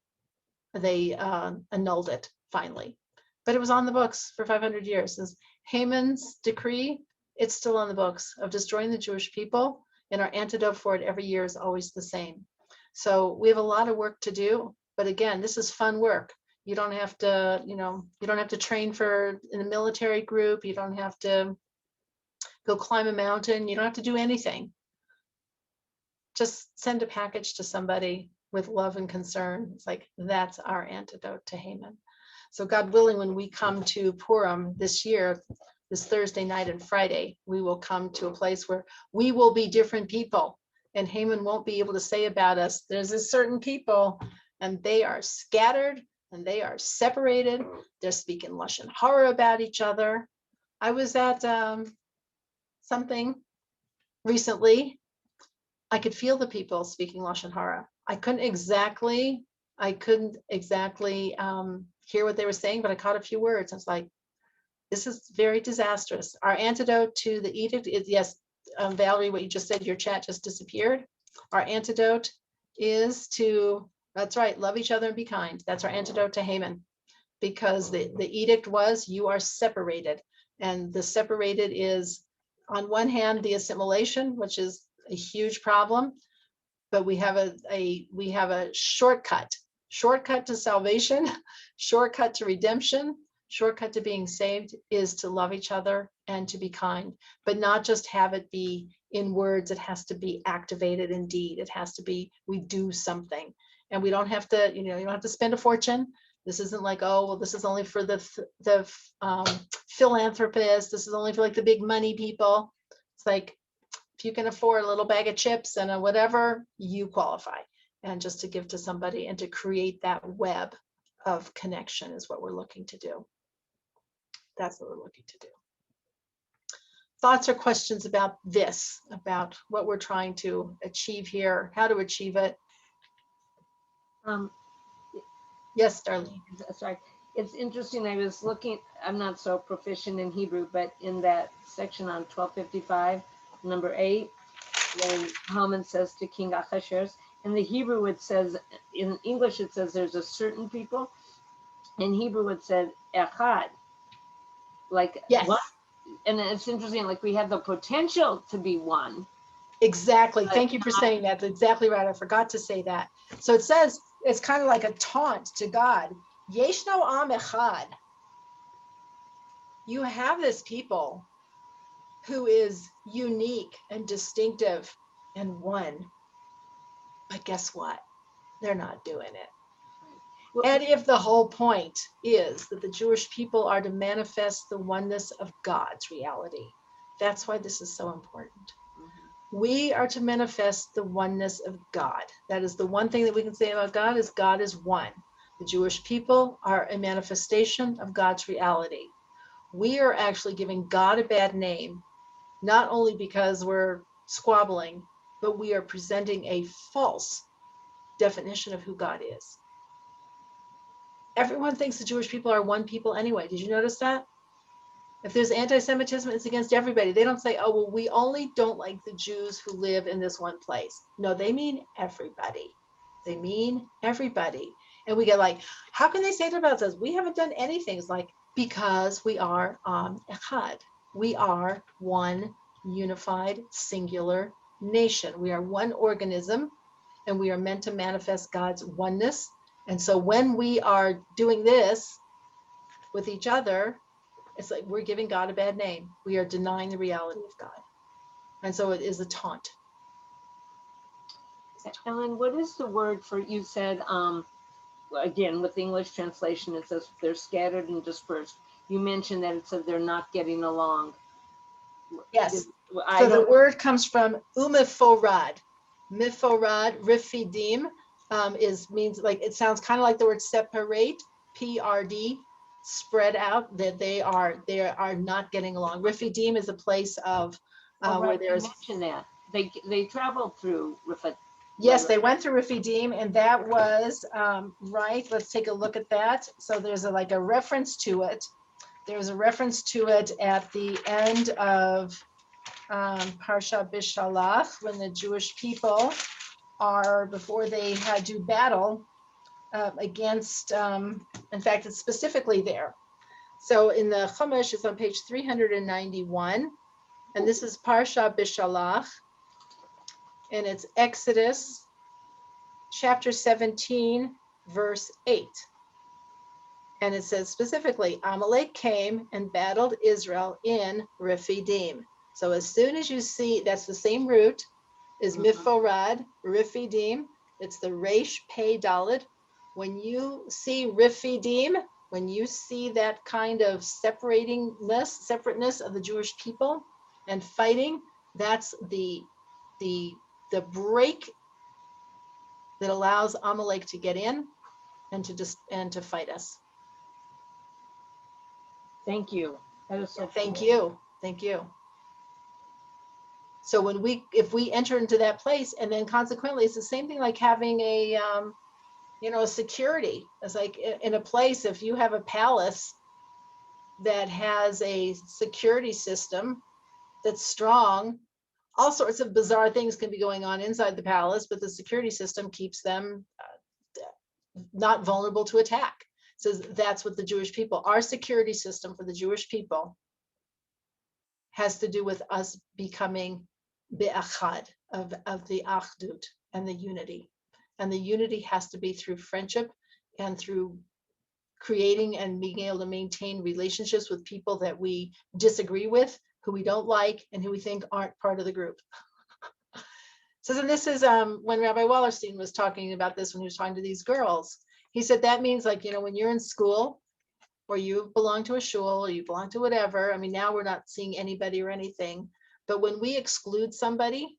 Speaker 1: annulled it finally. But it was on the books for 500 years. As Haman's decree, it's still on the books of destroying the Jewish people, and our antidote for it every year is always the same. So we have a lot of work to do, but again, this is fun work. You don't have to, you don't have to train in a military group. You don't have to go climb a mountain. You don't have to do anything. Just send a package to somebody with love and concern. It's like, that's our antidote to Haman. So God willing, when we come to Purim this year, this Thursday night and Friday, we will come to a place where we will be different people, and Haman won't be able to say about us, there's a certain people and they are scattered and they are separated. They're speaking Lashon Hara about each other. I was at something recently. I could feel the people speaking Lashon Hara. I couldn't exactly hear what they were saying, but I caught a few words. I was like, this is very disastrous. Our antidote to the edict is, yes, Valerie, what you just said, your chat just disappeared. Our antidote is to, that's right, love each other and be kind. That's our antidote to Haman, because the edict was, you are separated. And the separated is, on one hand, the assimilation, which is a huge problem, but we have a shortcut to salvation, shortcut to redemption, shortcut to being saved is to love each other and to be kind, but not just have it be in words. It has to be activated in deed. It has to be, we do something, and we don't have to, you don't have to spend a fortune. This isn't like, oh, well, this is only for the philanthropists. This is only for like the big money people. It's like, if you can afford a little bag of chips and a whatever, you qualify. And just to give to somebody and to create that web of connection is what we're looking to do. That's what we're looking to do. Thoughts or questions about this, about what we're trying to achieve here, how to achieve it? Yes, Darlene.
Speaker 2: Sorry. It's interesting. I was looking, I'm not so proficient in Hebrew, but in that section on 1255, number 8, when Haman says to King Ahasuerus, in the Hebrew it says, in English it says there's a certain people. In Hebrew it said echad, like
Speaker 1: Yes.
Speaker 2: one. And it's interesting, like we have the potential to be one.
Speaker 1: Exactly. Thank you for saying that. That's exactly right. I forgot to say that. So it says, it's kind of like a taunt to God. Yeshno am echad. You have this people who is unique and distinctive and one. But guess what? They're not doing it.
Speaker 2: Well,
Speaker 1: And if the whole point is that the Jewish people are to manifest the oneness of God's reality, that's why this is so important. We are to manifest the oneness of God. That is the one thing that we can say about God is one. The Jewish people are a manifestation of God's reality. We are actually giving God a bad name, not only because we're squabbling, but we are presenting a false definition of who God is. Everyone thinks the Jewish people are one people anyway. Did you notice that? If there's anti-Semitism, it's against everybody. They don't say, oh, well, we only don't like the Jews who live in this one place. No, they mean everybody. They mean everybody. And we get like, how can they say that about us? We haven't done anything. It's like, because we are echad. We are one unified, singular nation. We are one organism, and we are meant to manifest God's oneness. And so when we are doing this with each other, it's like we're giving God a bad name. We are denying the reality of God. And so it is a taunt.
Speaker 2: Ellen, what is the word for, you said, again, with the English translation, it says they're scattered and dispersed. You mentioned that it said they're not getting along.
Speaker 1: Yes.
Speaker 2: I
Speaker 1: So the
Speaker 2: don't,
Speaker 1: word comes from umiforad. Miforad, rifidim, means like, it sounds kind of like the word separate, PRD, spread out, that they are not getting along. Rifidim is a place of
Speaker 2: oh,
Speaker 1: where
Speaker 2: right, you
Speaker 1: there's,
Speaker 2: mentioned that. They traveled through Rifat.
Speaker 1: yes, they went through Rifidim, and that was right. Let's take a look at that. So there's like a reference to it. There's a reference to it at the end of parsha Bishalach, when the Jewish people are, before they had to battle against, in fact, it's specifically there. So in the Chumash, it's on page 391, and this is parsha Bishalach, and it's Exodus chapter 17, verse 8. And it says specifically, Amalek came and battled Israel in Rephidim. So as soon as you see, that's the same root, is Miforad, Rephidim. It's the Resh Pei Dalet. When you see Rephidim, when you see that kind of separateness of the Jewish people and fighting, that's the break that allows Amalek to get in and to fight us.
Speaker 2: Thank you. That is so
Speaker 1: Thank
Speaker 2: cool.
Speaker 1: you. Thank you. So if we enter into that place, and then consequently, it's the same thing like having a security. It's like in a place, if you have a palace that has a security system that's strong, all sorts of bizarre things can be going on inside the palace, but the security system keeps them not vulnerable to attack. So that's what the Jewish people, our security system for the Jewish people has to do with us becoming be'achad, of the achdut and the unity. And the unity has to be through friendship and through creating and being able to maintain relationships with people that we disagree with, who we don't like, and who we think aren't part of the group. So then this is when Rabbi Wallerstein was talking about this, when he was talking to these girls. He said that means, like, when you're in school, or you belong to a shul, or you belong to whatever. I mean, now we're not seeing anybody or anything, but when we exclude somebody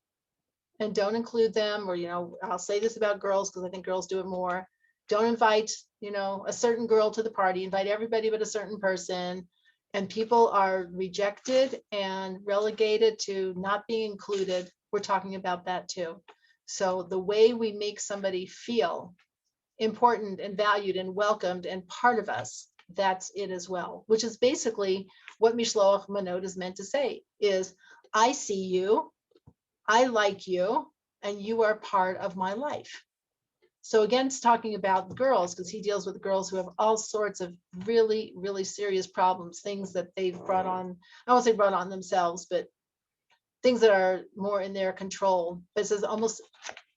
Speaker 1: and don't include them, or, I'll say this about girls because I think girls do it more. Don't invite, a certain girl to the party, invite everybody but a certain person. And people are rejected and relegated to not being included. We're talking about that too. So the way we make somebody feel important and valued and welcomed and part of us, that's it as well, which is basically what Mishloach Manot is meant to say, is I see you, I like you, and you are part of my life. So again, it's talking about girls, because he deals with girls who have all sorts of really, really serious problems, things that they've brought on, I won't say brought on themselves, but things that are more in their control. But it says almost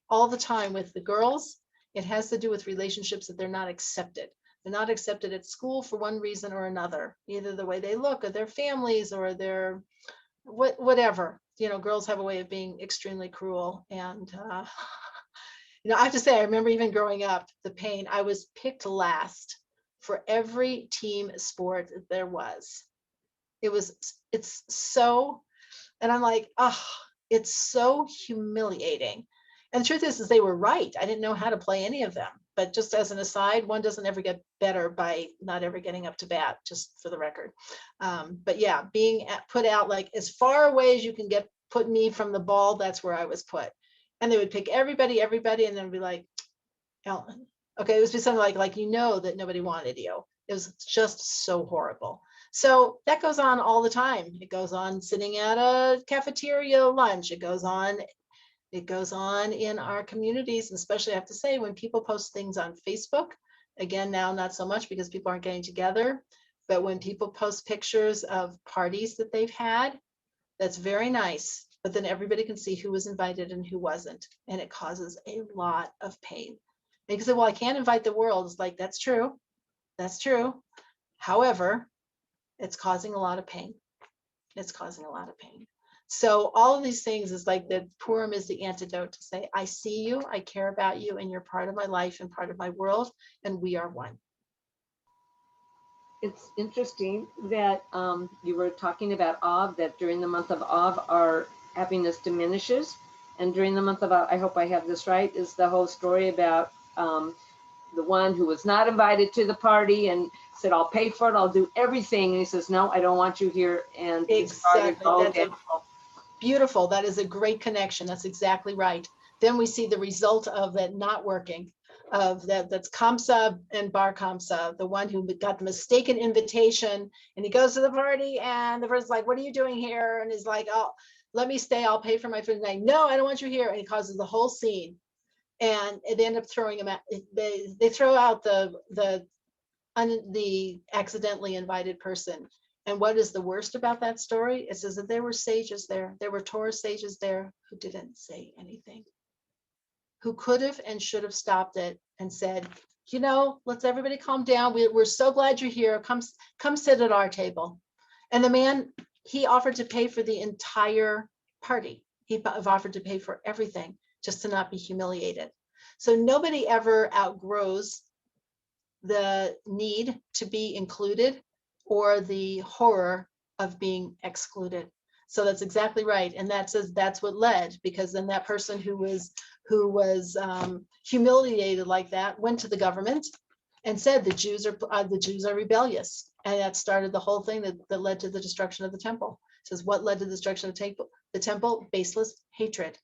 Speaker 1: all the time with the girls, it has to do with relationships that they're not accepted. They're not accepted at school for one reason or another, either the way they look, or their families, or their whatever. Girls have a way of being extremely cruel. And I have to say, I remember even growing up, the pain. I was picked last for every team sport there was. It's so, and I'm like, oh, It's so humiliating. And the truth is they were right. I didn't know how to play any of them. But just as an aside, one doesn't ever get better by not ever getting up to bat, just for the record. But yeah, being put out like as far away as you can put me from the ball, that's where I was put. And they would pick everybody, and then be like, Ellyn. Okay, it was be something like that nobody wanted you. It was just so horrible. So that goes on all the time. It goes on sitting at a cafeteria lunch. It goes on in our communities, and especially I have to say when people post things on Facebook, again, now not so much because people aren't getting together, but when people post pictures of parties that they've had, that's very nice, but then everybody can see who was invited and who wasn't, and it causes a lot of pain. Because, well, I can't invite the world. It's like, that's true. That's true. However, it's causing a lot of pain. It's causing a lot of pain. So all of these things is like that Purim is the antidote to say, I see you, I care about you, and you're part of my life and part of my world, and we are one.
Speaker 2: It's interesting that you were talking about Av, that during the month of Av, our happiness diminishes. And during the month of Av, I hope I have this right, is the whole story about the one who was not invited to the party and said, I'll pay for it, I'll do everything. And he says, no, I don't want you here. And
Speaker 1: exactly. Beautiful. That is a great connection. That's exactly right. Then we see the result of that not working, of that's Kamsa and Bar Kamsa, the one who got the mistaken invitation, and he goes to the party and the person's like, what are you doing here? And he's like, oh, let me stay, I'll pay for my food. And like, no, I don't want you here. And he causes the whole scene. And they end up throwing him out. They throw out the accidentally invited person. And what is the worst about that story? It says that there were sages there. There were Torah sages there who didn't say anything, who could have and should have stopped it and said, let's everybody calm down. We're so glad you're here. Come sit at our table. And the man, he offered to pay for the entire party. He offered to pay for everything just to not be humiliated. So nobody ever outgrows the need to be included or the horror of being excluded. So that's exactly right. And that's what led, because then that person who was humiliated like that went to the government and said the Jews are rebellious. And that started the whole thing that led to the destruction of the temple. It says what led to the destruction of the temple? Baseless hatred.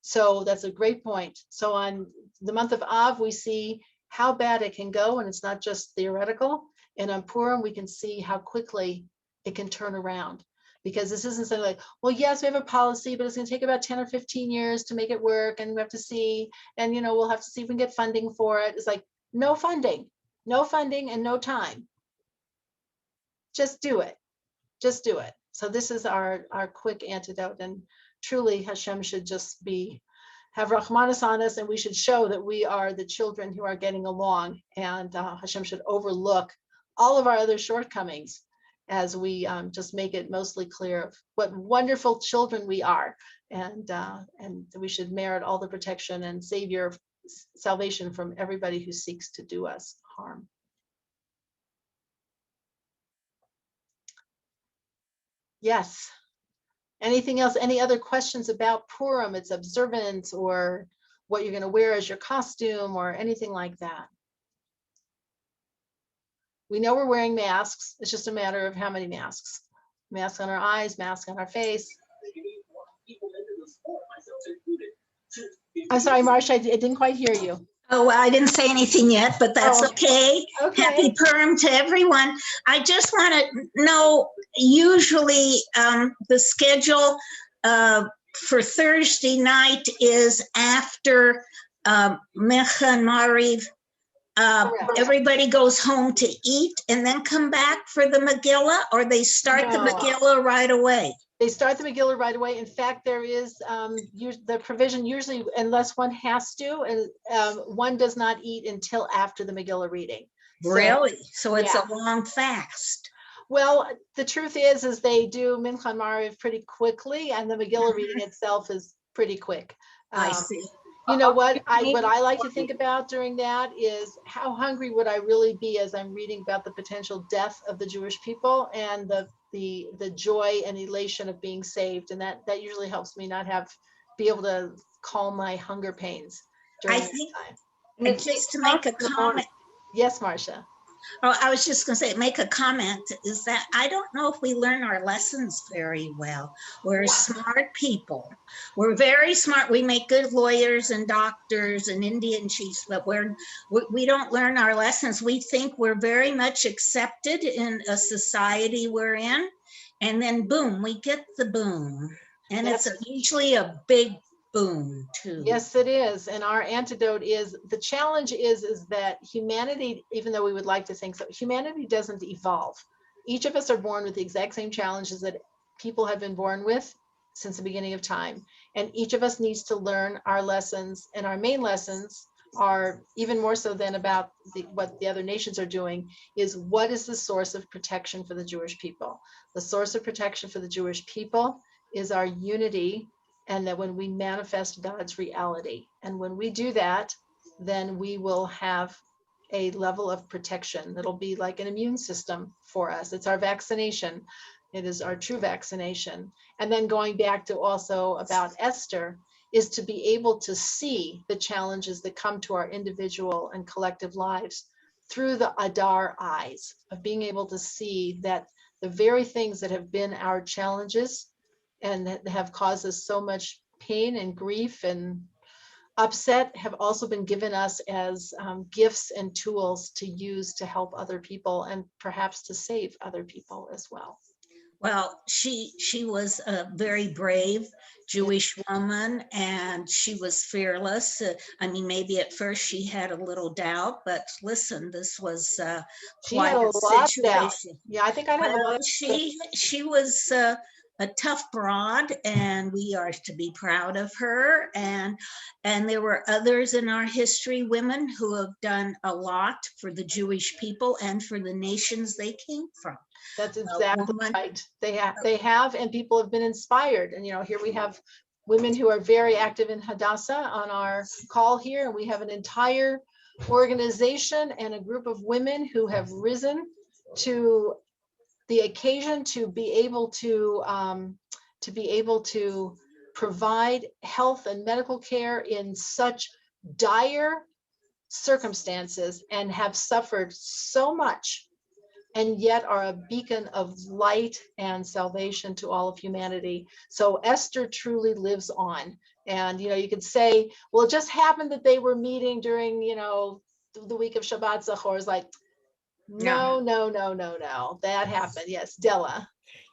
Speaker 1: So that's a great point. So on the month of Av, we see how bad it can go, and it's not just theoretical. And on Purim, we can see how quickly it can turn around, because this isn't something like, well, yes, we have a policy, but it's going to take about 10 or 15 years to make it work, and we have to see, and we'll have to see if we can get funding for it. It's like, no funding, and no time. Just do it. So this is our quick antidote, and truly Hashem should just have Rahmanas on us, and we should show that we are the children who are getting along, and Hashem should overlook all of our other shortcomings as we just make it mostly clear of what wonderful children we are, and we should merit all the protection and savior salvation from everybody who seeks to do us harm. Yes. Anything else? Any other questions about Purim, its observance, or what you're going to wear as your costume, or anything like that? We know we're wearing masks. It's just a matter of how many masks. Mask on our eyes, mask on our face. I'm sorry, Marcia, I didn't quite hear you.
Speaker 5: Oh, I didn't say anything yet, but that's okay. Happy Purim to everyone. I just want to know, usually the schedule for Thursday night is after Mincha and Mariv. Everybody goes home to eat and then come back for the Megillah, or they start the Megillah right away?
Speaker 1: They start the Megillah right away. In fact, there is the provision usually, unless one has to, and one does not eat until after the Megillah reading.
Speaker 5: Really? So it's a long fast.
Speaker 1: Well, the truth is they do Mincha and Mariv pretty quickly, and the Megillah reading itself is pretty quick.
Speaker 5: I see.
Speaker 1: You know what I like to think about during that is how hungry would I really be as I'm reading about the potential death of the Jewish people and the joy and elation of being saved. And that usually helps me not be able to calm my hunger pains during
Speaker 5: I
Speaker 1: that
Speaker 5: think,
Speaker 1: time.
Speaker 2: And
Speaker 5: just to make a comment,
Speaker 1: Yes, Marcia.
Speaker 5: oh, I was just going to say, make a comment, is that I don't know if we learn our lessons very well. We're smart people. We're very smart. We make good lawyers and doctors and Indian chiefs, but we don't learn our lessons. We think we're very much accepted in a society we're in. And then boom, we get the boom. And it's usually a big boom too.
Speaker 1: Yes, it is. And our antidote is, the challenge is that humanity, even though we would like to think so, humanity doesn't evolve. Each of us are born with the exact same challenges that people have been born with since the beginning of time. And each of us needs to learn our lessons, and our main lessons are, even more so than about what the other nations are doing, is what is the source of protection for the Jewish people? The source of protection for the Jewish people is our unity, and that when we manifest God's reality, and when we do that, then we will have a level of protection that'll be like an immune system for us. It's our vaccination. It is our true vaccination. And then going back to also about Esther, is to be able to see the challenges that come to our individual and collective lives through the Adar eyes, of being able to see that the very things that have been our challenges and that have caused us so much pain and grief and upset have also been given us as gifts and tools to use to help other people, and perhaps to save other people as well.
Speaker 5: Well, she was a very brave Jewish woman, and she was fearless. I mean, maybe at first she had a little doubt, but listen, this was quite a situation.
Speaker 1: Yeah, I think I have a lot.
Speaker 5: She was a tough broad, and we are to be proud of her. And there were others in our history, women who have done a lot for the Jewish people and for the nations they came from.
Speaker 1: That's exactly right. They have, and people have been inspired. And, you know, here we have women who are very active in Hadassah on our call here. And we have an entire organization and a group of women who have risen to the occasion to be able to provide health and medical care in such dire circumstances, and have suffered so much, and yet are a beacon of light and salvation to all of humanity. So Esther truly lives on. And, you know, you could say, well, it just happened that they were meeting during, you know, the week of Shabbat Zachor. Is like, no, that happened. Yes, Della.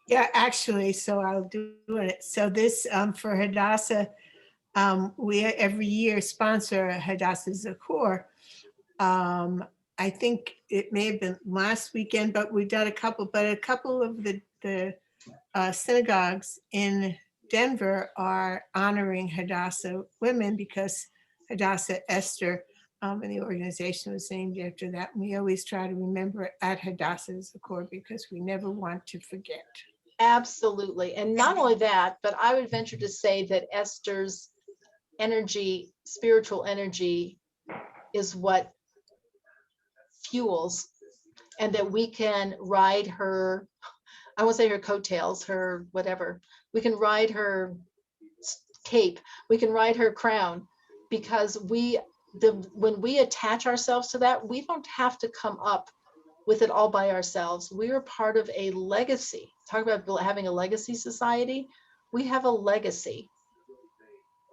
Speaker 3: Yeah, actually, so I'll do it. So this, for Hadassah, we every year sponsor Hadassah Zachor. I think it may have been last weekend, but we've done a couple of the synagogues in Denver are honoring Hadassah women, because Hadassah Esther and the organization was named after that. And we always try to remember it at Hadassah Zachor, because we never want to forget.
Speaker 1: Absolutely. And not only that, but I would venture to say that Esther's energy, spiritual energy, is what fuels, and that we can ride her, I won't say her coattails, her whatever, we can ride her cape, we can ride her crown, because when we attach ourselves to that, we don't have to come up with it all by ourselves. We are part of a legacy. Talk about having a legacy society. We have a legacy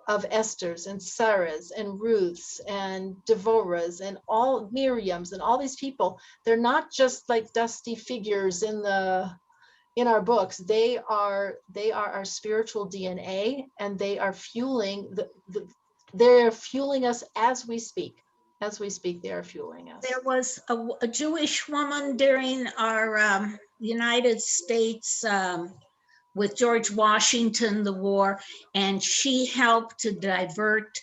Speaker 1: of Esther's and Sarah's and Ruth's and Devorah's and all Miriam's and all these people. They're not just like dusty figures in our books. They are our spiritual DNA, and they are fueling they're fueling us as we speak. As we speak, they are fueling us.
Speaker 5: There was a Jewish woman during our United States with George Washington, the war, and she helped to divert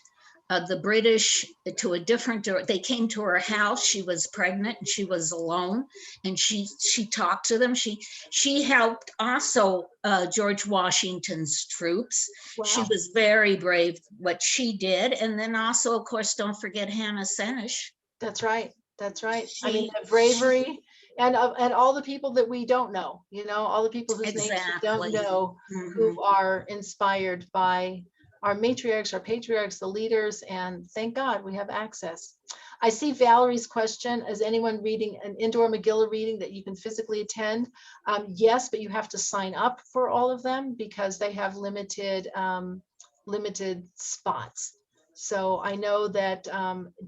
Speaker 5: the British to a different, they came to her house. She was pregnant and she was alone, and she talked to them. She helped also George Washington's troops. She
Speaker 1: Wow.
Speaker 5: was very brave what she did. And then also, of course, don't forget Hannah Senish.
Speaker 1: That's right. That's right. I mean,
Speaker 5: She-
Speaker 1: the bravery and all the people that we don't know, all the people whose names we
Speaker 5: Exactly.
Speaker 1: don't know,
Speaker 5: Mhm.
Speaker 1: who are inspired by our matriarchs, our patriarchs, the leaders, and thank God we have access. I see Valerie's question, is anyone reading an indoor Megillah reading that you can physically attend? Yes, but you have to sign up for all of them because they have limited spots. So I know that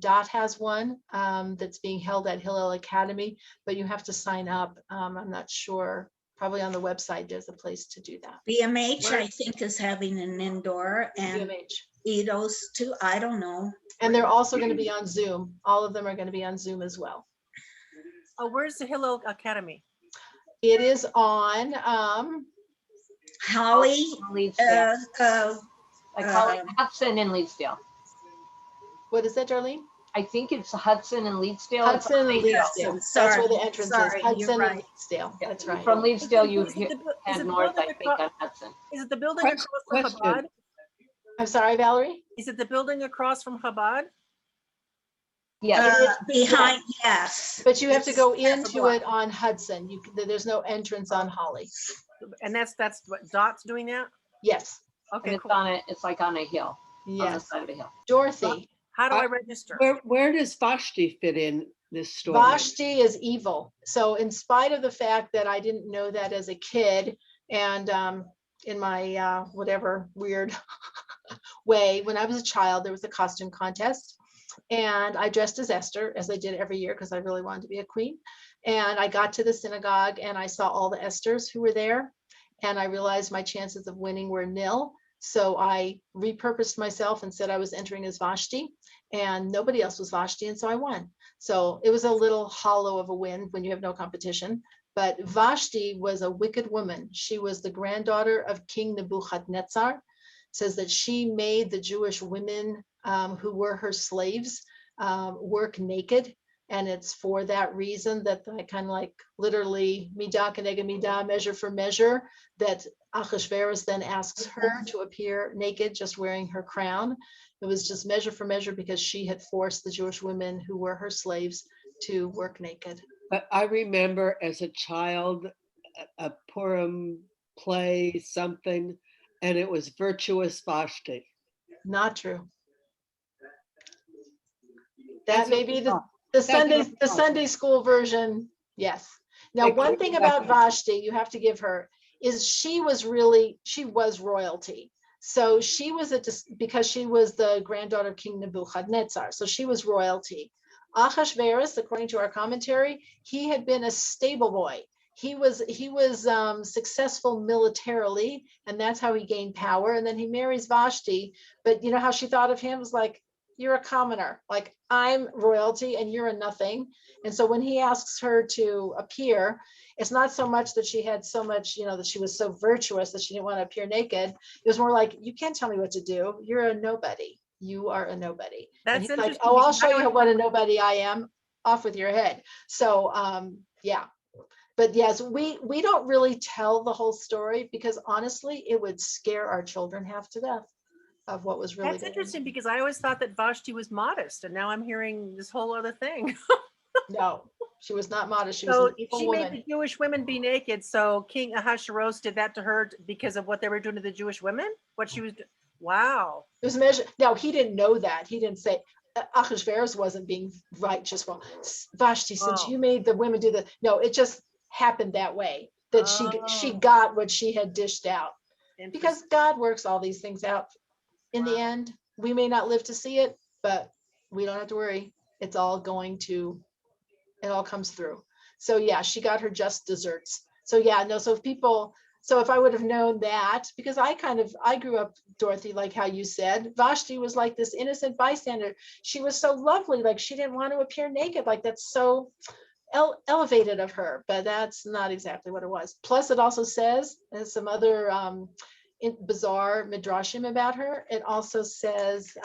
Speaker 1: Dot has one that's being held at Hillel Academy, but you have to sign up. I'm not sure, probably on the website, there's a place to do that.
Speaker 5: BMH, I think, is having an indoor, and
Speaker 1: UMH.
Speaker 5: Edo's too. I don't know.
Speaker 1: And they're also going to be on Zoom. All of them are going to be on Zoom as well.
Speaker 6: Oh, where's the Hillel Academy?
Speaker 1: It is on,
Speaker 5: Holly,
Speaker 2: Leedsdale. Like
Speaker 5: uh,
Speaker 2: Hudson and Leedsdale.
Speaker 1: what is that, Darlene?
Speaker 2: I think it's Hudson and Leedsdale. It's
Speaker 1: Hudson and
Speaker 2: on the hill.
Speaker 1: Leedsdale. That's
Speaker 5: Sorry,
Speaker 1: where the entrance is.
Speaker 5: sorry, you're
Speaker 1: Hudson and
Speaker 5: right.
Speaker 1: Leedsdale.
Speaker 2: Yeah,
Speaker 1: That's right.
Speaker 2: From Leedsdale, you
Speaker 6: Is it the
Speaker 2: head
Speaker 6: building
Speaker 2: north, I think,
Speaker 6: across-
Speaker 2: on Hudson.
Speaker 6: Is it the building across from
Speaker 7: Question.
Speaker 6: Chabad?
Speaker 1: I'm sorry, Valerie?
Speaker 6: Is it the building across from Chabad?
Speaker 2: Yes,
Speaker 5: Behind, yes.
Speaker 1: But you have to
Speaker 5: It's
Speaker 1: go
Speaker 5: half a
Speaker 1: into
Speaker 5: block.
Speaker 1: it on Hudson. There's no entrance on Holly.
Speaker 6: And that's what Dot's doing that?
Speaker 1: Yes,
Speaker 2: and
Speaker 6: Okay,
Speaker 2: it's
Speaker 6: cool.
Speaker 2: it's like on a hill, on the
Speaker 1: yes.
Speaker 2: side of a hill.
Speaker 1: Dorothy,
Speaker 6: How do I register?
Speaker 7: Where does Vashti fit in this story?
Speaker 1: Vashti is evil. So in spite of the fact that I didn't know that as a kid, and in my whatever weird way, when I was a child, there was a costume contest. And I dressed as Esther, as I did every year, because I really wanted to be a queen. And I got to the synagogue and I saw all the Esthers who were there. And I realized my chances of winning were nil. So I repurposed myself and said I was entering as Vashti, and nobody else was Vashti. And so I won. So it was a little hollow of a win when you have no competition. But Vashti was a wicked woman. She was the granddaughter of King Nebuchadnezzar. It says that she made the Jewish women who were her slaves work naked. And it's for that reason that I kind of like literally midah keneged midah, measure for measure, that Achashverosh then asks her to appear naked, just wearing her crown. It was just measure for measure because she had forced the Jewish women who were her slaves to work naked.
Speaker 7: But I remember as a child, a Purim play, something, and it was Virtuous Vashti.
Speaker 1: Not true. That
Speaker 7: That's
Speaker 1: may
Speaker 7: what
Speaker 1: be
Speaker 7: I thought.
Speaker 1: the
Speaker 7: That's what I thought.
Speaker 1: Sunday school version. Yes. Now,
Speaker 7: Like,
Speaker 1: one thing about Vashti you have to give her is she was royalty. So she was because she was the granddaughter of King Nebuchadnezzar. So she was royalty. Achashverosh, according to our commentary, he had been a stable boy. He was successful militarily, and that's how he gained power. And then he marries Vashti. But you know how she thought of him was like, you're a commoner, like I'm royalty and you're a nothing. And so when he asks her to appear, it's not so much that she had so much, that she was so virtuous that she didn't want to appear naked. It was more like, you can't tell me what to do. You're a nobody. You are a nobody. And
Speaker 6: That's
Speaker 1: he's like,
Speaker 6: interesting.
Speaker 1: oh, I'll
Speaker 6: because
Speaker 1: show
Speaker 6: I
Speaker 1: you what a nobody I am. Off with your head. So yeah. But yes, we don't really tell the whole story because honestly, it would scare our children half to death of what was really
Speaker 6: That's
Speaker 1: going
Speaker 6: interesting
Speaker 1: on.
Speaker 6: because I always thought that Vashti was modest, and now I'm hearing this whole other thing.
Speaker 1: No, she was not modest. She was
Speaker 6: So
Speaker 1: an evil
Speaker 6: she
Speaker 1: woman.
Speaker 6: made the Jewish women be naked. So King Ahasuerus did that to her because of what they were doing to the Jewish women. What she was doing. Wow.
Speaker 1: It was measured. No, he didn't know that. He didn't say Achashverosh wasn't being righteous. Well, Vashti, since
Speaker 6: Oh.
Speaker 1: you made the women do the, no, it just happened that way. That she got what she had dished out. Because God works all these things out. In the end, we may not live to see it, but we don't have to worry. It's all it all comes through. So yeah, she got her just desserts. So yeah, no, so if I would have known that, because I grew up, Dorothy, like how you said, Vashti was like this innocent bystander. She was so lovely, like she didn't want to appear naked. Like that's so elevated of her, but that's not exactly what it was. Plus it also says, there's some other bizarre midrashim about her. It also says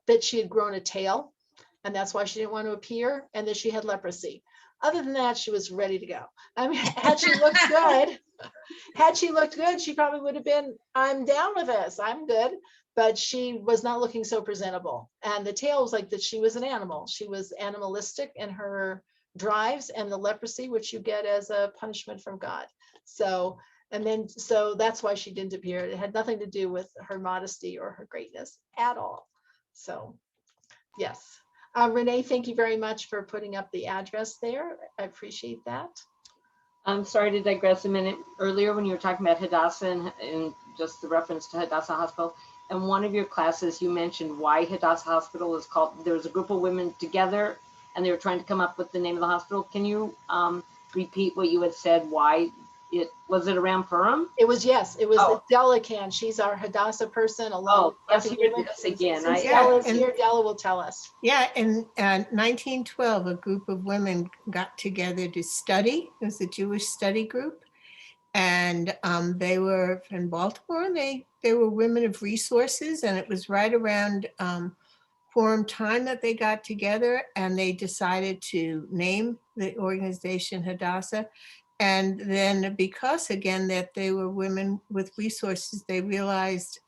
Speaker 1: that she had grown a tail, and that's why she didn't want to appear, and that she had leprosy. Other than that, she was ready to go. I mean, had she looked good, she probably would have been, I'm down with this, I'm good. But she was not looking so presentable. And the tale was like that she was an animal. She was animalistic in her drives and the leprosy, which you get as a punishment from God. So that's why she didn't appear. It had nothing to do with her modesty or her greatness at all. So, yes. Renee, thank you very much for putting up the address there. I appreciate that.
Speaker 2: I'm sorry to digress a minute. Earlier when you were talking about Hadassah and just the reference to Hadassah Hospital, in one of your classes, you mentioned why Hadassah Hospital is called, there was a group of women together and they were trying to come up with the name of the hospital. Can you repeat what you had said, why was it around Purim?
Speaker 1: It was, yes, it was
Speaker 2: Oh.
Speaker 1: Della can. She's our Hadassah person along with
Speaker 2: let's
Speaker 1: Kathy
Speaker 2: hear
Speaker 1: Women.
Speaker 2: this again.
Speaker 1: Since
Speaker 3: Yeah,
Speaker 1: Della's
Speaker 3: and-
Speaker 1: here, Della will tell us.
Speaker 3: Yeah, in 1912, a group of women got together to study. It was a Jewish study group. And they were in Baltimore, and they were women of resources. And it was right around Purim time that they got together, and they decided to name the organization Hadassah. And then because, again, that they were women with resources, they realized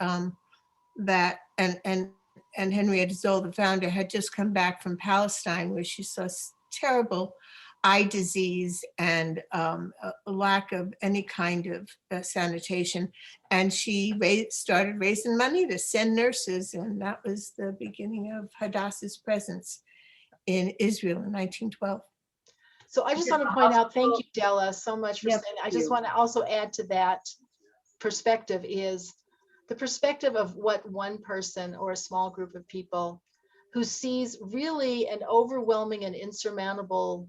Speaker 3: that, and Henrietta Zoll, the founder, had just come back from Palestine, where she saw terrible eye disease and a lack of any kind of sanitation. And she started raising money to send nurses, and that was the beginning of Hadassah's presence in Israel in 1912.
Speaker 1: So I just want to point out, thank you, Della, so much for saying that. I just want to also add to that perspective is the perspective of what one person or a small group of people who sees really an overwhelming and insurmountable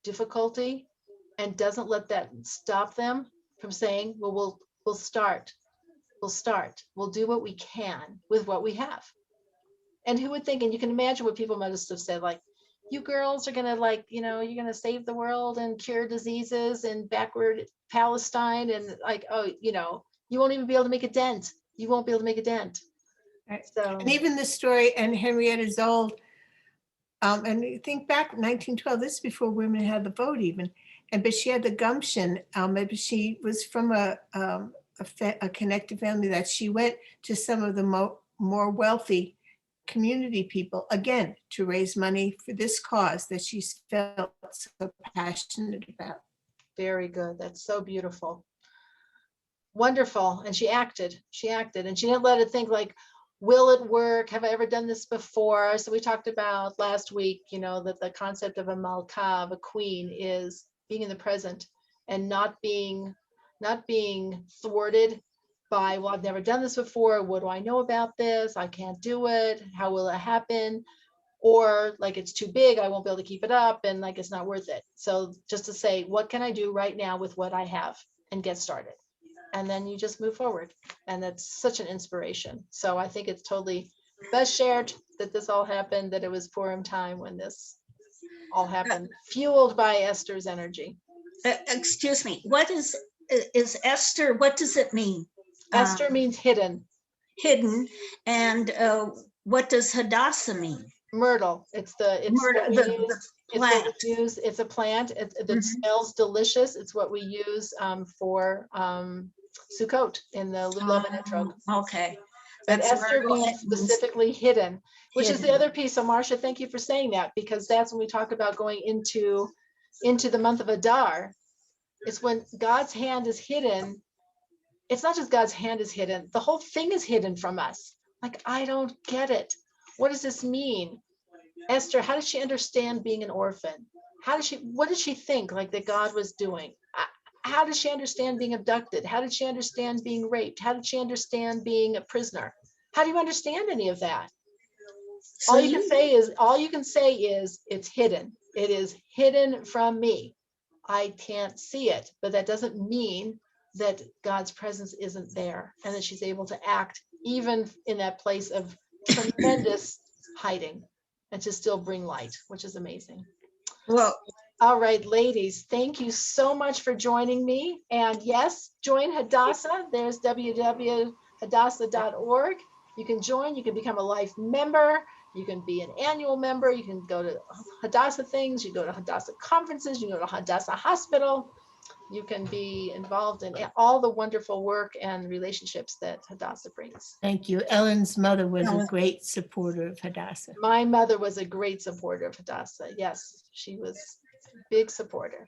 Speaker 1: difficulty and doesn't let that stop them from saying, well, we'll start, we'll do what we can with what we have. And who would think, and you can imagine what people must have said, like, you girls are gonna you're gonna save the world and cure diseases in backward Palestine, and like, oh, you won't even be able to make a dent. You won't be able to make a dent.
Speaker 3: Right.
Speaker 1: So,
Speaker 3: and even the story, and Henrietta Zoll, and you think back 1912, this is before women had the vote even, but she had the gumption, maybe she was from a connected family, that she went to some of the more wealthy community people, again, to raise money for this cause that she felt so passionate about.
Speaker 1: very good. That's so beautiful. Wonderful. And she acted, and she didn't let it think like, will it work? Have I ever done this before? So we talked about last week, that the concept of a malka, of a queen, is being in the present and not being thwarted by, well, I've never done this before. What do I know about this? I can't do it. How will it happen? Or like, it's too big, I won't be able to keep it up, and like, it's not worth it. So just to say, what can I do right now with what I have, and get started. And then you just move forward. And that's such an inspiration. So I think it's totally best shared that this all happened, that it was Purim time when this all happened, fueled by Esther's energy.
Speaker 5: Excuse me, what is Esther, what does it mean?
Speaker 1: Esther means hidden.
Speaker 5: Hidden. And what does Hadassah mean?
Speaker 1: Myrtle. It's
Speaker 5: Myrtle,
Speaker 1: what we use. It's what
Speaker 5: plant.
Speaker 1: we use. It's a plant. That
Speaker 5: Mhm.
Speaker 1: smells delicious. It's what we use for Sukkot in the Lulav etrog.
Speaker 5: Okay.
Speaker 1: But
Speaker 5: That's
Speaker 1: Esther
Speaker 5: Myrtle.
Speaker 1: means specifically hidden, which is the
Speaker 5: Hidden.
Speaker 1: other piece. So Marcia, thank you for saying that, because that's when we talk about going into the month of Adar. It's when God's hand is hidden. It's not just God's hand is hidden. The whole thing is hidden from us. Like, I don't get it. What does this mean? Esther, how did she understand being an orphan? What did she think like that God was doing? How did she understand being abducted? How did she understand being raped? How did she understand being a prisoner? How do you understand any of that?
Speaker 5: So
Speaker 1: All you can say is it's hidden. It is hidden from me. I can't see it, but that doesn't mean that God's presence isn't there, and that she's able to act even in that place of tremendous hiding, and to still bring light, which is amazing.
Speaker 5: Well,
Speaker 1: all right, ladies, thank you so much for joining me. And yes, join Hadassah. There's www.hadassah.org. You can join, you can become a life member. You can be an annual member. You can go to Hadassah things. You go to Hadassah conferences. You go to Hadassah Hospital. You can be involved in all the wonderful work and relationships that Hadassah brings.
Speaker 3: Thank you. Ellen's mother was a great supporter of Hadassah.
Speaker 1: My mother was a great supporter of Hadassah. Yes, she was a big supporter.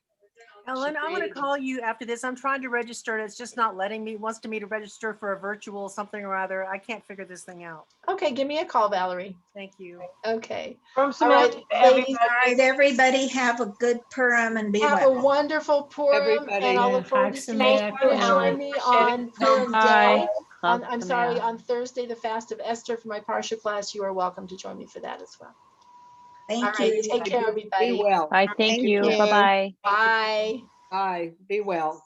Speaker 6: Ellen, I'm going to
Speaker 1: created-
Speaker 6: call you after this. I'm trying to register. It's just not letting me. It wants me to register for a virtual something or other. I can't figure this thing out.
Speaker 1: Okay, give me a call, Valerie.
Speaker 6: Thank you.
Speaker 1: Okay.
Speaker 2: From
Speaker 1: All
Speaker 2: Samantha,
Speaker 1: right, ladies,
Speaker 5: All right, everybody have a good Purim and be
Speaker 1: have a
Speaker 5: well.
Speaker 1: wonderful Purim,
Speaker 7: Everybody.
Speaker 1: and I'll
Speaker 3: Yeah,
Speaker 1: look forward to
Speaker 3: Chag
Speaker 1: seeing you
Speaker 3: Sameach,
Speaker 1: to
Speaker 2: Ellen.
Speaker 1: join me
Speaker 2: Appreciate it.
Speaker 1: on Purim
Speaker 8: Bye.
Speaker 1: Day.
Speaker 8: Chag
Speaker 1: I'm sorry,
Speaker 8: Sameach.
Speaker 1: on Thursday, the fast of Esther for my parsha class. You are welcome to join me for that as well. All
Speaker 5: Thank
Speaker 1: right,
Speaker 5: you.
Speaker 1: take care,
Speaker 7: Be
Speaker 1: everybody.
Speaker 7: well.
Speaker 8: Bye. Thank
Speaker 5: Thank
Speaker 8: you.
Speaker 5: you.
Speaker 8: Bye-bye.
Speaker 1: Bye.
Speaker 7: Bye. Be well.